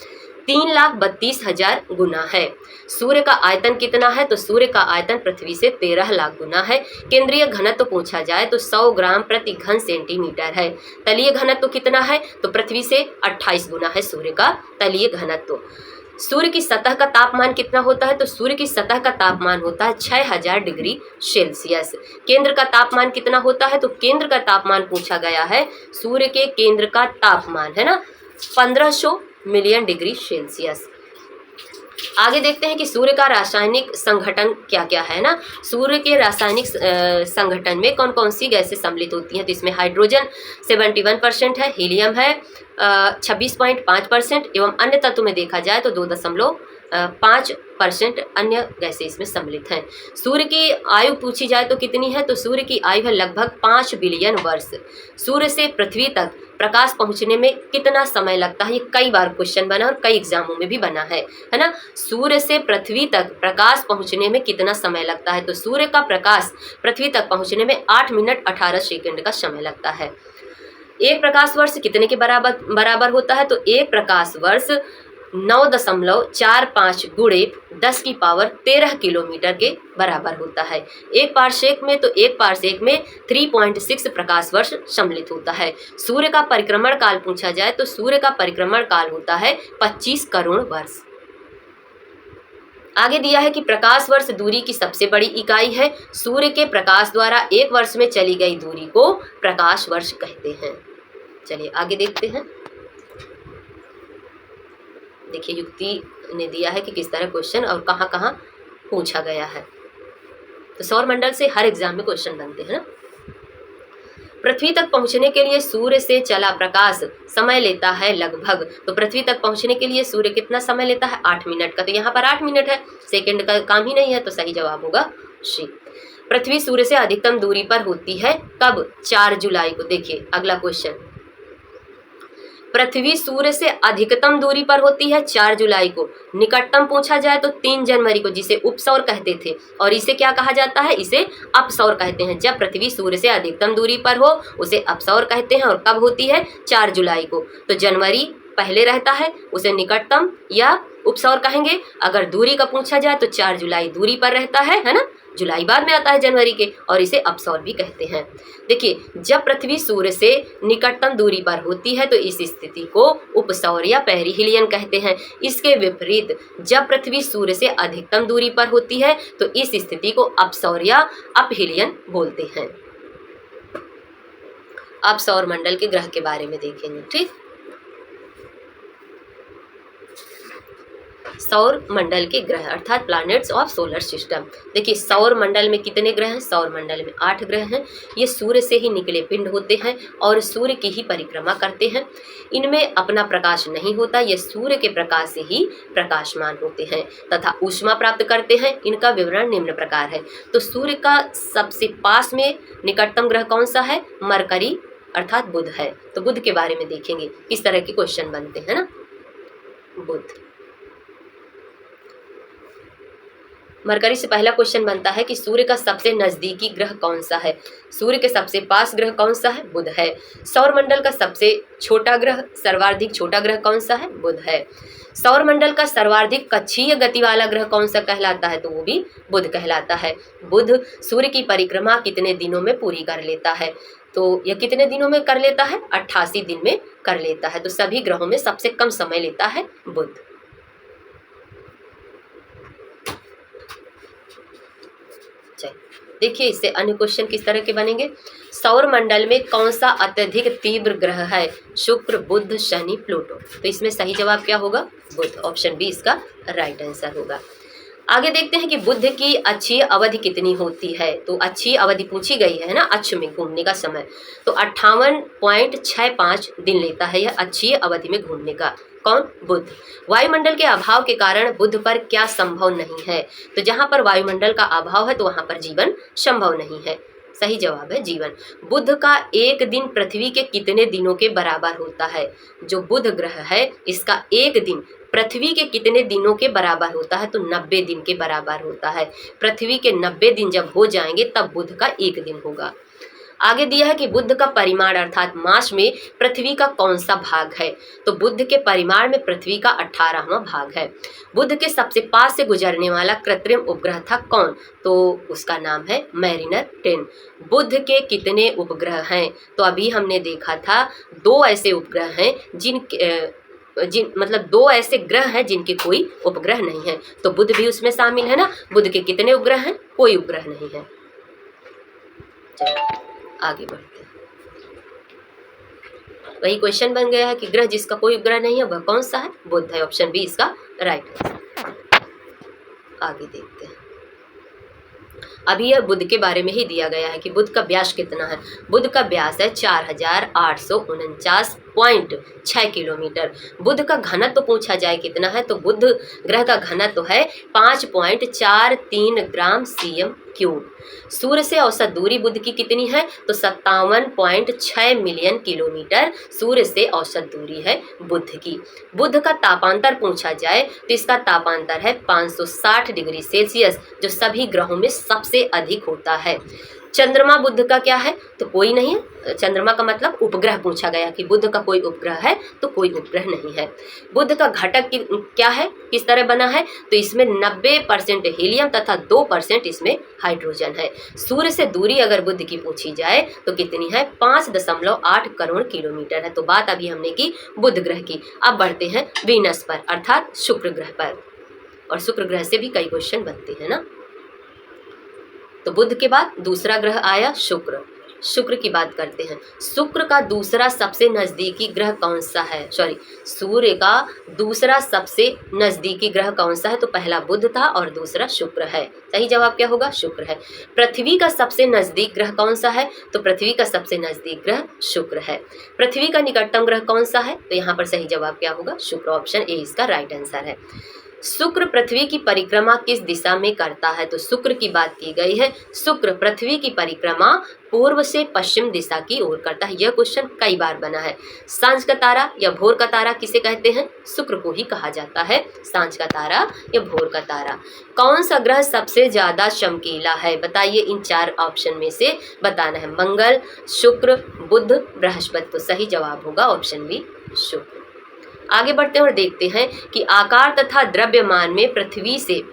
3,32,000 गुना है। सूर्य का आयतन कितना है? तो सूर्य का आयतन पृथ्वी से 13 लाख गुना है। केंद्रीय घनत्व पूछा जाए तो 100 ग्राम प्रति घन सेंटीमीटर है। तलीय घनत्व कितना है? तो पृथ्वी से 28 गुना है सूर्य का तलीय घनत्व। सूर्य की सतह का तापमान कितना होता है? तो सूर्य की सतह का तापमान होता है 6000 डिग्री सेल्सियस। केंद्र का तापमान कितना होता है? तो केंद्र का तापमान पूछा गया है, सूर्य के केंद्र का तापमान है ना 1500 मिलियन डिग्री सेल्सियस। आगे देखते हैं कि सूर्य का रासायनिक संघटन क्या क्या है ना। सूर्य के रासायनिक संगठन में कौन कौन सी गैसें सम्मिलित होती हैं? तो इसमें हाइड्रोजन 71% है, हीलियम है 26.5% एवं अन्य तत्व में देखा जाए तो 2.5% अन्य गैसें इसमें सम्मिलित हैं। सूर्य की आयु पूछी जाए तो कितनी है? तो सूर्य की आयु है लगभग 5 बिलियन वर्ष। सूर्य से पृथ्वी तक प्रकाश पहुंचने में कितना समय लगता है? ये कई बार क्वेश्चन बना और कई एग्जामों में भी बना है ना। सूर्य से पृथ्वी तक प्रकाश पहुंचने में कितना समय लगता है? तो सूर्य का प्रकाश पृथ्वी तक पहुंचने में 8 मिनट 18 सेकंड का समय लगता है। एक प्रकाश वर्ष कितने के बराबर होता है? तो एक प्रकाश वर्ष 9.45 गुणे 10 की पावर 13 किलोमीटर के बराबर होता है। एक पारसेक में 3.6 प्रकाश वर्ष सम्मिलित होता है। सूर्य का परिक्रमण काल पूछा जाए तो सूर्य का परिक्रमण काल होता है 25 करोड़ वर्ष। आगे दिया है कि प्रकाश वर्ष दूरी की सबसे बड़ी इकाई है। सूर्य के प्रकाश द्वारा एक वर्ष में चली गई दूरी को प्रकाश वर्ष कहते हैं। चलिए आगे देखते हैं। देखिए युक्ति ने दिया है कि किस तरह क्वेश्चन और कहाँ कहाँ पूछा गया है। तो सौर मंडल से हर एग्जाम में क्वेश्चन बनते हैं ना। पृथ्वी तक पहुंचने के लिए सूर्य से चला प्रकाश समय लेता है लगभग, तो पृथ्वी तक पहुंचने के लिए सूर्य कितना समय लेता है? 8 मिनट का। तो यहाँ पर 8 मिनट है, सेकंड का काम ही नहीं है, तो सही जवाब होगा सी। पृथ्वी सूर्य से अधिकतम दूरी पर होती है कब? 4 जुलाई को। देखिए अगला क्वेश्चन, पृथ्वी सूर्य से अधिकतम दूरी पर होती है 4 जुलाई को। निकटतम पूछा जाए तो 3 जनवरी को, जिसे उपसौर कहते थे, और इसे क्या कहा जाता है? इसे अपसौर कहते हैं। जब पृथ्वी सूर्य से अधिकतम दूरी पर हो उसे अपसौर कहते हैं। और कब होती है? 4 जुलाई को। तो जनवरी पहले रहता है, उसे निकटतम या उपसौर कहेंगे। अगर दूरी का पूछा जाए तो 4 जुलाई दूरी पर रहता है ना, जुलाई बाद में आता है जनवरी के, और इसे अपसौर भी कहते हैं। देखिए जब पृथ्वी सूर्य से निकटतम दूरी पर होती है तो इस स्थिति को उपसौर या पेरिहिलियन कहते हैं। इसके विपरीत जब पृथ्वी सूर्य से अधिकतम दूरी पर होती है तो इस स्थिति को अपसौर या अपहिलियन बोलते हैं। अब सौर मंडल के ग्रह के बारे में देखेंगे, ठीक। सौर मंडल के ग्रह अर्थात प्लैनेट्स ऑफ सोलर सिस्टम। देखिए सौर मंडल में कितने ग्रह हैं? सौर मंडल में 8 ग्रह हैं। ये सूर्य से ही निकले पिंड होते हैं और सूर्य की ही परिक्रमा करते हैं। इनमें अपना प्रकाश नहीं होता, ये सूर्य के प्रकाश से ही प्रकाशमान होते हैं तथा ऊष्मा प्राप्त करते हैं। इनका विवरण निम्न प्रकार है। तो सूर्य का सबसे पास में निकटतम ग्रह कौन सा है? मरकरी अर्थात बुध है। तो बुध के बारे में देखेंगे किस तरह के क्वेश्चन बनते हैं ना। बुध, मरकरी से पहला क्वेश्चन बनता है कि सूर्य का सबसे नजदीकी ग्रह कौन सा है? सूर्य के सबसे पास ग्रह कौन सा है? बुध है। सौर मंडल का सबसे छोटा ग्रह, सर्वाधिक छोटा ग्रह कौन सा है? बुध है। सौर मंडल का सर्वाधिक कक्षीय गति वाला ग्रह कौन सा कहलाता है? तो वो भी बुध कहलाता है। बुध सूर्य की परिक्रमा कितने दिनों में पूरी कर लेता है? तो यह कितने दिनों में कर लेता है? 88 दिन में कर लेता है। तो सभी ग्रहों में सबसे कम समय लेता है बुध। देखिए इससे अन्य क्वेश्चन किस तरह के बनेंगे। सौर मंडल में कौन सा अत्यधिक तीव्र ग्रह है? शुक्र, बुध, शनि, प्लूटो। तो इसमें सही जवाब क्या होगा? बुध। ऑप्शन बी इसका राइट आंसर होगा। आगे देखते हैं कि बुध की अक्षीय अवधि कितनी होती है। तो अक्षीय अवधि पूछी गई है ना, अक्ष में घूमने का समय। तो 58.65 दिन लेता है यह अक्षीय अवधि में घूमने का। कौन? बुध। वायुमंडल के अभाव के कारण बुध पर क्या संभव नहीं है? तो जहां पर वायुमंडल का अभाव है तो वहां पर जीवन संभव नहीं है। सही जवाब है जीवन। बुध का एक दिन पृथ्वी के कितने दिनों के बराबर होता है? जो बुध ग्रह है इसका एक दिन पृथ्वी के कितने दिनों के बराबर होता है? तो 90 दिन के बराबर होता है। पृथ्वी के 90 दिन जब हो जाएंगे तब बुध का एक दिन होगा। आगे दिया है कि बुध का परिमाण अर्थात मास में पृथ्वी का कौन सा भाग है। तो बुध के परिमाण में पृथ्वी का 18वां भाग है। बुध के सबसे पास से गुजरने वाला कृत्रिम उपग्रह था कौन। तो उसका नाम है मैरिनर 10। बुध के कितने उपग्रह हैं। तो अभी हमने देखा था 2 ऐसे उपग्रह हैं मतलब 2 ऐसे ग्रह हैं जिनके कोई उपग्रह नहीं है। तो बुध भी उसमें शामिल है ना। बुध के कितने उपग्रह हैं। कोई उपग्रह नहीं है। चलिए आगे बढ़ते हैं। वही क्वेश्चन बन गया है कि ग्रह जिसका कोई उपग्रह नहीं है वह कौन सा है। बुध है। ऑप्शन बी इसका राइट आंसर। आगे देखते हैं। अभी यह बुध के बारे में ही दिया गया है कि बुध का व्यास कितना है। बुध का व्यास है 4849.6 किलोमीटर। बुध का घनत्व तो पूछा जाए कितना है। तो बुध ग्रह का घनत्व तो है 5.43 ग्राम cm क्यूब। सूर्य से औसत दूरी बुध की कितनी है। तो 57.6 मिलियन किलोमीटर सूर्य से औसत दूरी है बुध की। बुध का तापांतर पूछा जाए तो इसका तापांतर है 560 डिग्री सेल्सियस, जो सभी ग्रहों में सबसे अधिक होता है। चंद्रमा बुध का क्या है। तो कोई नहीं है। चंद्रमा का मतलब उपग्रह पूछा गया कि बुध का कोई उपग्रह है। तो कोई उपग्रह नहीं है। बुध का घटक क्या है, किस तरह बना है। तो इसमें 90% हीलियम तथा 2% इसमें हाइड्रोजन है। सूर्य से दूरी अगर बुध की पूछी जाए तो कितनी है, 5.8 करोड़ किलोमीटर है। तो बात अभी हमने की बुध ग्रह की। अब बढ़ते हैं वीनस पर अर्थात शुक्र ग्रह पर। और शुक्र ग्रह से भी कई क्वेश्चन बनते हैं ना। तो बुध के बाद दूसरा ग्रह आया शुक्र। शुक्र की बात करते हैं। शुक्र का दूसरा सबसे नजदीकी ग्रह कौन सा है। सूर्य का दूसरा सबसे नजदीकी ग्रह कौन सा है। तो पहला बुध था और दूसरा शुक्र है। सही जवाब क्या होगा, शुक्र है। पृथ्वी का सबसे नजदीक ग्रह कौन सा है। तो पृथ्वी का सबसे नजदीक ग्रह शुक्र है। पृथ्वी का निकटतम ग्रह कौन सा है। तो यहाँ पर सही जवाब क्या होगा, शुक्र। ऑप्शन ए इसका राइट आंसर है। शुक्र पृथ्वी की परिक्रमा किस दिशा में करता है। तो शुक्र की बात की गई है। शुक्र पृथ्वी की परिक्रमा पूर्व से पश्चिम दिशा की ओर करता है। यह क्वेश्चन कई बार बना है। सांझ का तारा या भोर का तारा किसे कहते हैं। शुक्र को ही कहा जाता है सांझ का तारा या भोर का तारा। कौन सा ग्रह सबसे ज्यादा चमकीला है। बताइए इन 4 ऑप्शन में से बताना है। मंगल, शुक्र, बुध, बृहस्पति। तो सही जवाब होगा ऑप्शन बी, शुक्र। आगे बढ़ते हैं और देखते हैं कि आकार तथा द्रव्यमान में पृथ्वी से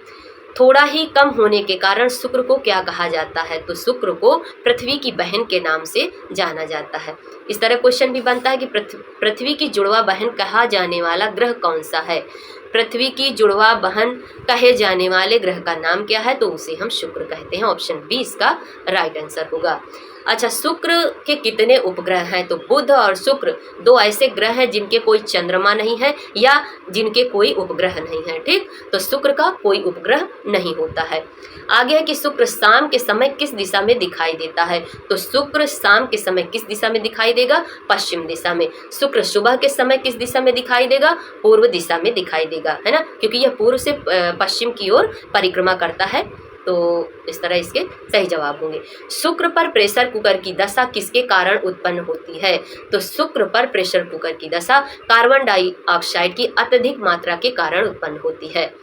थोड़ा ही कम होने के कारण शुक्र को क्या कहा जाता है। तो शुक्र को पृथ्वी की बहन के नाम से जाना जाता है। इस तरह क्वेश्चन भी बनता है कि पृथ्वी की जुड़वा बहन कहा जाने वाला ग्रह कौन सा है। पृथ्वी की जुड़वा बहन कहे जाने वाले ग्रह का नाम क्या है। तो उसे हम शुक्र कहते हैं। ऑप्शन बी इसका राइट आंसर होगा। अच्छा, शुक्र के कितने उपग्रह हैं। तो बुध और शुक्र 2 ऐसे ग्रह हैं जिनके कोई चंद्रमा नहीं है या जिनके कोई उपग्रह नहीं है। ठीक, तो शुक्र का कोई उपग्रह नहीं होता है। आगे है कि शुक्र शाम के समय किस दिशा में दिखाई देता है। तो शुक्र शाम के समय किस दिशा में दिखाई देगा, पश्चिम दिशा में। शुक्र सुबह के समय किस दिशा में दिखाई देगा, पूर्व दिशा में दिखाई देगा, है ना, क्योंकि यह पूर्व से पश्चिम की ओर परिक्रमा करता है। तो इस तरह इसके सही जवाब होंगे। शुक्र पर प्रेशर कुकर की दशा किसके कारण उत्पन्न होती है। तो शुक्र पर प्रेशर कुकर की दशा कार्बन डाइऑक्साइड की अत्यधिक मात्रा के कारण उत्पन्न होती है।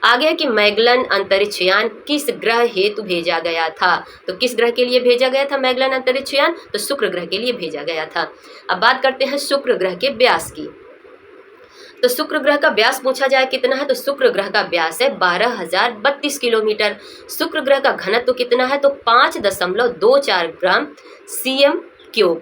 आगे है कि मैगलन अंतरिक्ष यान किस ग्रह हेतु भेजा गया था। तो किस ग्रह के लिए भेजा गया था मैगलन अंतरिक्ष यान। तो शुक्र ग्रह के लिए भेजा गया था। अब बात करते हैं शुक्र ग्रह के व्यास की। तो शुक्र ग्रह का व्यास पूछा जाए कितना है। तो शुक्र ग्रह का व्यास है 12,032 किलोमीटर। शुक्र ग्रह का घनत्व कितना है। तो 5.24 ग्राम cm क्यूब।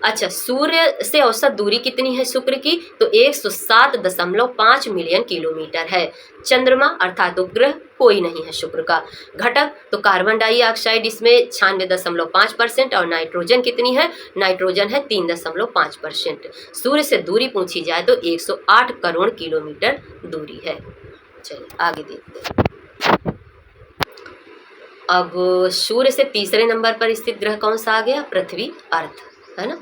अच्छा, सूर्य से औसत दूरी कितनी है शुक्र की। तो 107.5 मिलियन किलोमीटर है। चंद्रमा अर्थात उपग्रह कोई नहीं है शुक्र का। घटक तो कार्बन डाइऑक्साइड इसमें 96.5% और नाइट्रोजन कितनी है, नाइट्रोजन है 3.5%। सूर्य से दूरी पूछी जाए तो 108 करोड़ किलोमीटर दूरी है। चलिए आगे देखते हैं। अब सूर्य से तीसरे नंबर पर स्थित ग्रह कौन सा आ गया, पृथ्वी, अर्थ, है ना।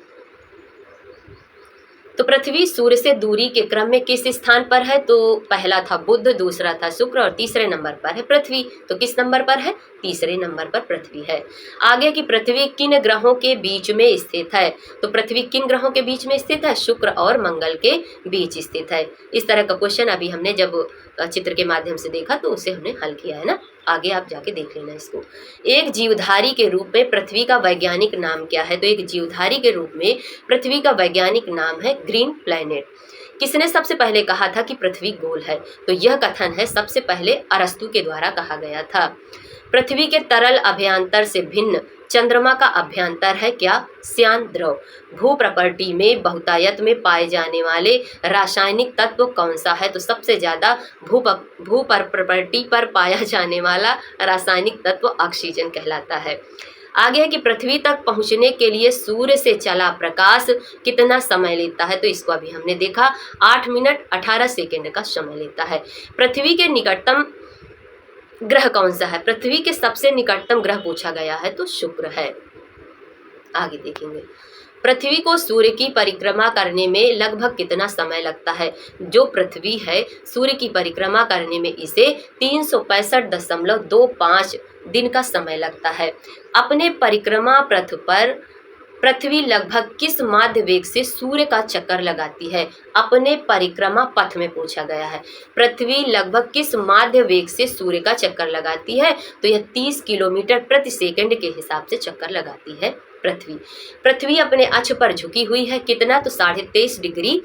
तो पृथ्वी सूर्य से दूरी के क्रम में किस स्थान पर है। तो पहला था बुध, दूसरा था शुक्र और तीसरे नंबर पर है पृथ्वी। तो किस नंबर पर है, तीसरे नंबर पर पृथ्वी है। आगे की पृथ्वी किन ग्रहों के बीच में स्थित है। तो पृथ्वी किन ग्रहों के बीच में स्थित है, शुक्र और मंगल के बीच स्थित है। इस तरह का क्वेश्चन अभी हमने जब चित्र के माध्यम से देखा तो उसे हमने हल किया है ना। आगे आप जाके देख लेना इसको। एक जीवधारी के रूप में पृथ्वी का वैज्ञानिक नाम क्या है? तो एक जीवधारी के रूप में पृथ्वी का वैज्ञानिक नाम है ग्रीन प्लैनेट। किसने सबसे पहले कहा था कि पृथ्वी गोल है? तो यह कथन है सबसे पहले अरस्तु के द्वारा कहा गया था। पृथ्वी के तरल अभ्यंतर से भिन्न चंद्रमा का अभ्यंतर है क्या? श्यान द्रव। भू प्रॉपर्टी में बहुतायत में पाए जाने वाले रासायनिक तत्व कौन सा है? तो सबसे ज्यादा भू प्रॉपर्टी पर पाया जाने वाला रासायनिक तत्व ऑक्सीजन कहलाता है। आगे है कि पृथ्वी तक पहुंचने के लिए सूर्य से चला प्रकाश कितना समय लेता है? तो इसको अभी हमने देखा 8 मिनट 18 सेकेंड का समय लेता है। पृथ्वी के निकटतम ग्रह कौन सा है? पृथ्वी के सबसे निकटतम ग्रह पूछा गया है तो शुक्र है। आगे देखेंगे पृथ्वी को सूर्य की परिक्रमा करने में लगभग कितना समय लगता है? जो पृथ्वी है सूर्य की परिक्रमा करने में इसे 365.25 दिन का समय लगता है। अपने परिक्रमा पथ पर पृथ्वी लगभग किस माध्य वेग से सूर्य का चक्कर लगाती है? अपने परिक्रमा पथ में पूछा गया है। पृथ्वी लगभग किस माध्य वेग से सूर्य का चक्कर लगाती है? तो यह 30 किलोमीटर प्रति सेकंड के हिसाब से चक्कर लगाती है पृथ्वी अपने अक्ष पर झुकी हुई है कितना? तो 23.5 डिग्री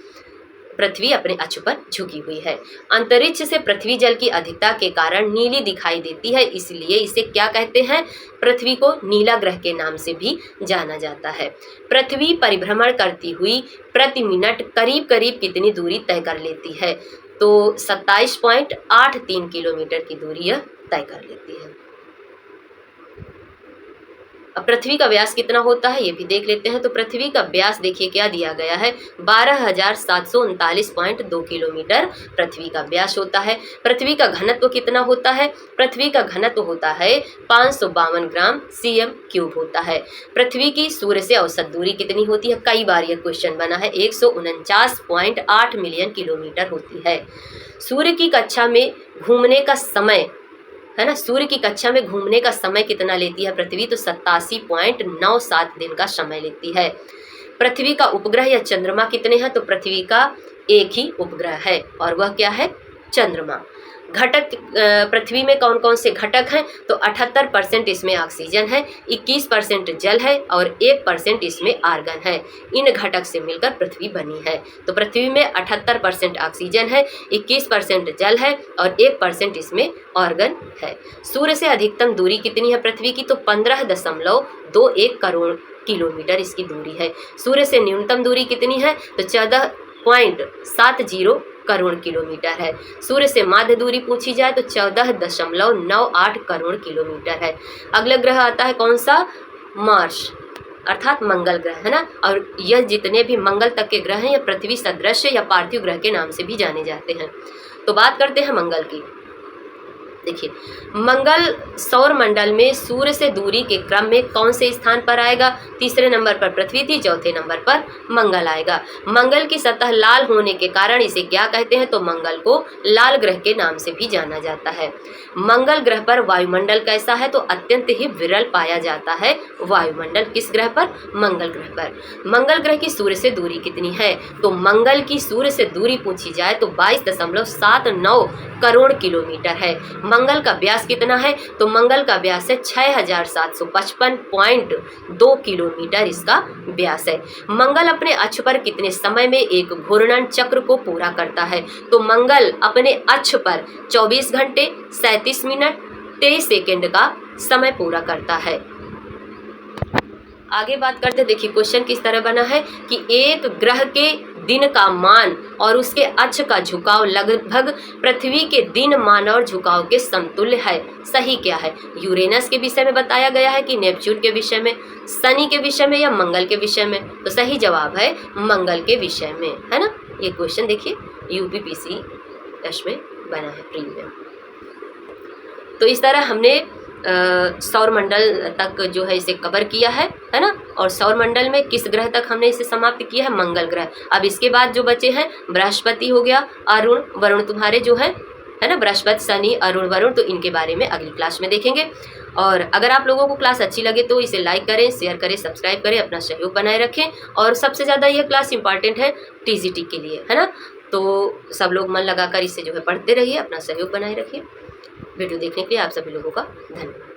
पृथ्वी अपने अक्ष पर झुकी हुई है। अंतरिक्ष से पृथ्वी जल की अधिकता के कारण नीली दिखाई देती है, इसलिए इसे क्या कहते हैं? पृथ्वी को नीला ग्रह के नाम से भी जाना जाता है। पृथ्वी परिभ्रमण करती हुई प्रति मिनट करीब करीब कितनी दूरी तय कर लेती है? तो 27.83 किलोमीटर की दूरी यह तय कर लेती है। अब पृथ्वी का व्यास कितना होता है ये भी देख लेते हैं। तो पृथ्वी का व्यास देखिए क्या दिया गया है, 12,739.2 किलोमीटर पृथ्वी का व्यास होता है। पृथ्वी का घनत्व कितना होता है? पृथ्वी का घनत्व होता है 552 ग्राम cm³ होता है। पृथ्वी की सूर्य से औसत दूरी कितनी होती है? कई बार यह क्वेश्चन बना है, 149.8 मिलियन किलोमीटर होती है। सूर्य की कक्षा में घूमने का समय है ना, सूर्य की कक्षा में घूमने का समय कितना लेती है पृथ्वी? तो 87.97 दिन का समय लेती है। पृथ्वी का उपग्रह या चंद्रमा कितने हैं? तो पृथ्वी का एक ही उपग्रह है और वह क्या है? चंद्रमा। घटक पृथ्वी में कौन कौन से घटक हैं? तो 78% इसमें ऑक्सीजन है, 21% जल है और 1% इसमें आर्गन है। इन घटक से मिलकर पृथ्वी बनी है। तो पृथ्वी में 78% ऑक्सीजन है, 21% जल है और 1% इसमें ऑर्गन है। सूर्य से अधिकतम दूरी कितनी है पृथ्वी की? तो 15.21 करोड़ किलोमीटर इसकी दूरी है। सूर्य से न्यूनतम दूरी कितनी है? तो 14.70 करोड़ किलोमीटर है। सूर्य से माध्य दूरी पूछी जाए तो 14.98 करोड़ किलोमीटर है। अगला ग्रह आता है कौन सा? मार्स अर्थात मंगल ग्रह है ना। और यह जितने भी मंगल तक के ग्रह हैं यह पृथ्वी सदृश या पार्थिव ग्रह के नाम से भी जाने जाते हैं। तो बात करते हैं मंगल की। देखिए मंगल सौर मंडल में सूर्य से दूरी के क्रम में कौन से स्थान पर आएगा? तीसरे नंबर पर पृथ्वी थी, चौथे नंबर पर मंगल आएगा। मंगल की सतह लाल होने के कारण इसे क्या कहते हैं? तो मंगल को लाल ग्रह के नाम से भी जाना जाता है। मंगल ग्रह पर वायुमंडल कैसा है? तो अत्यंत ही विरल पाया जाता है वायुमंडल। किस ग्रह पर? मंगल ग्रह पर। मंगल ग्रह की सूर्य से दूरी कितनी है? तो मंगल की सूर्य से दूरी पूछी जाए तो 22.79 करोड़ किलोमीटर है। मंगल का व्यास कितना है? तो मंगल का व्यास है 6755.2 किलोमीटर इसका व्यास है। मंगल अपने अक्ष पर कितने समय में एक घूर्णन चक्र को पूरा करता है? तो मंगल अपने अक्ष पर 24 घंटे 37 मिनट 23 सेकेंड का समय पूरा करता है। आगे बात करते हैं। देखिए क्वेश्चन किस तरह बना है कि एक ग्रह के दिन का मान और उसके अक्ष का झुकाव लगभग पृथ्वी के दिन मान और झुकाव के समतुल्य है। सही क्या है? यूरेनस के विषय में बताया गया है कि नेपच्यून के विषय में, शनि के विषय में या मंगल के विषय में? तो सही जवाब है मंगल के विषय में, है ना। ये क्वेश्चन देखिए यूपीपीसीएस में बना है प्री में। तो इस तरह हमने सौर मंडल तक जो है इसे कवर किया है ना। और सौर मंडल में किस ग्रह तक हमने इसे समाप्त किया है? मंगल ग्रह। अब इसके बाद जो बचे हैं बृहस्पति हो गया, अरुण वरुण तुम्हारे जो है ना, बृहस्पति शनि अरुण वरुण, तो इनके बारे में अगली क्लास में देखेंगे। और अगर आप लोगों को क्लास अच्छी लगे तो इसे लाइक करें, शेयर करें, सब्सक्राइब करें, अपना सहयोग बनाए रखें। और सबसे ज़्यादा यह क्लास इंपॉर्टेंट है टीजीटी के लिए, है ना। तो सब लोग मन लगाकर इसे जो है पढ़ते रहिए, अपना सहयोग बनाए रखिए। वीडियो देखने के लिए आप सभी लोगों का धन्यवाद।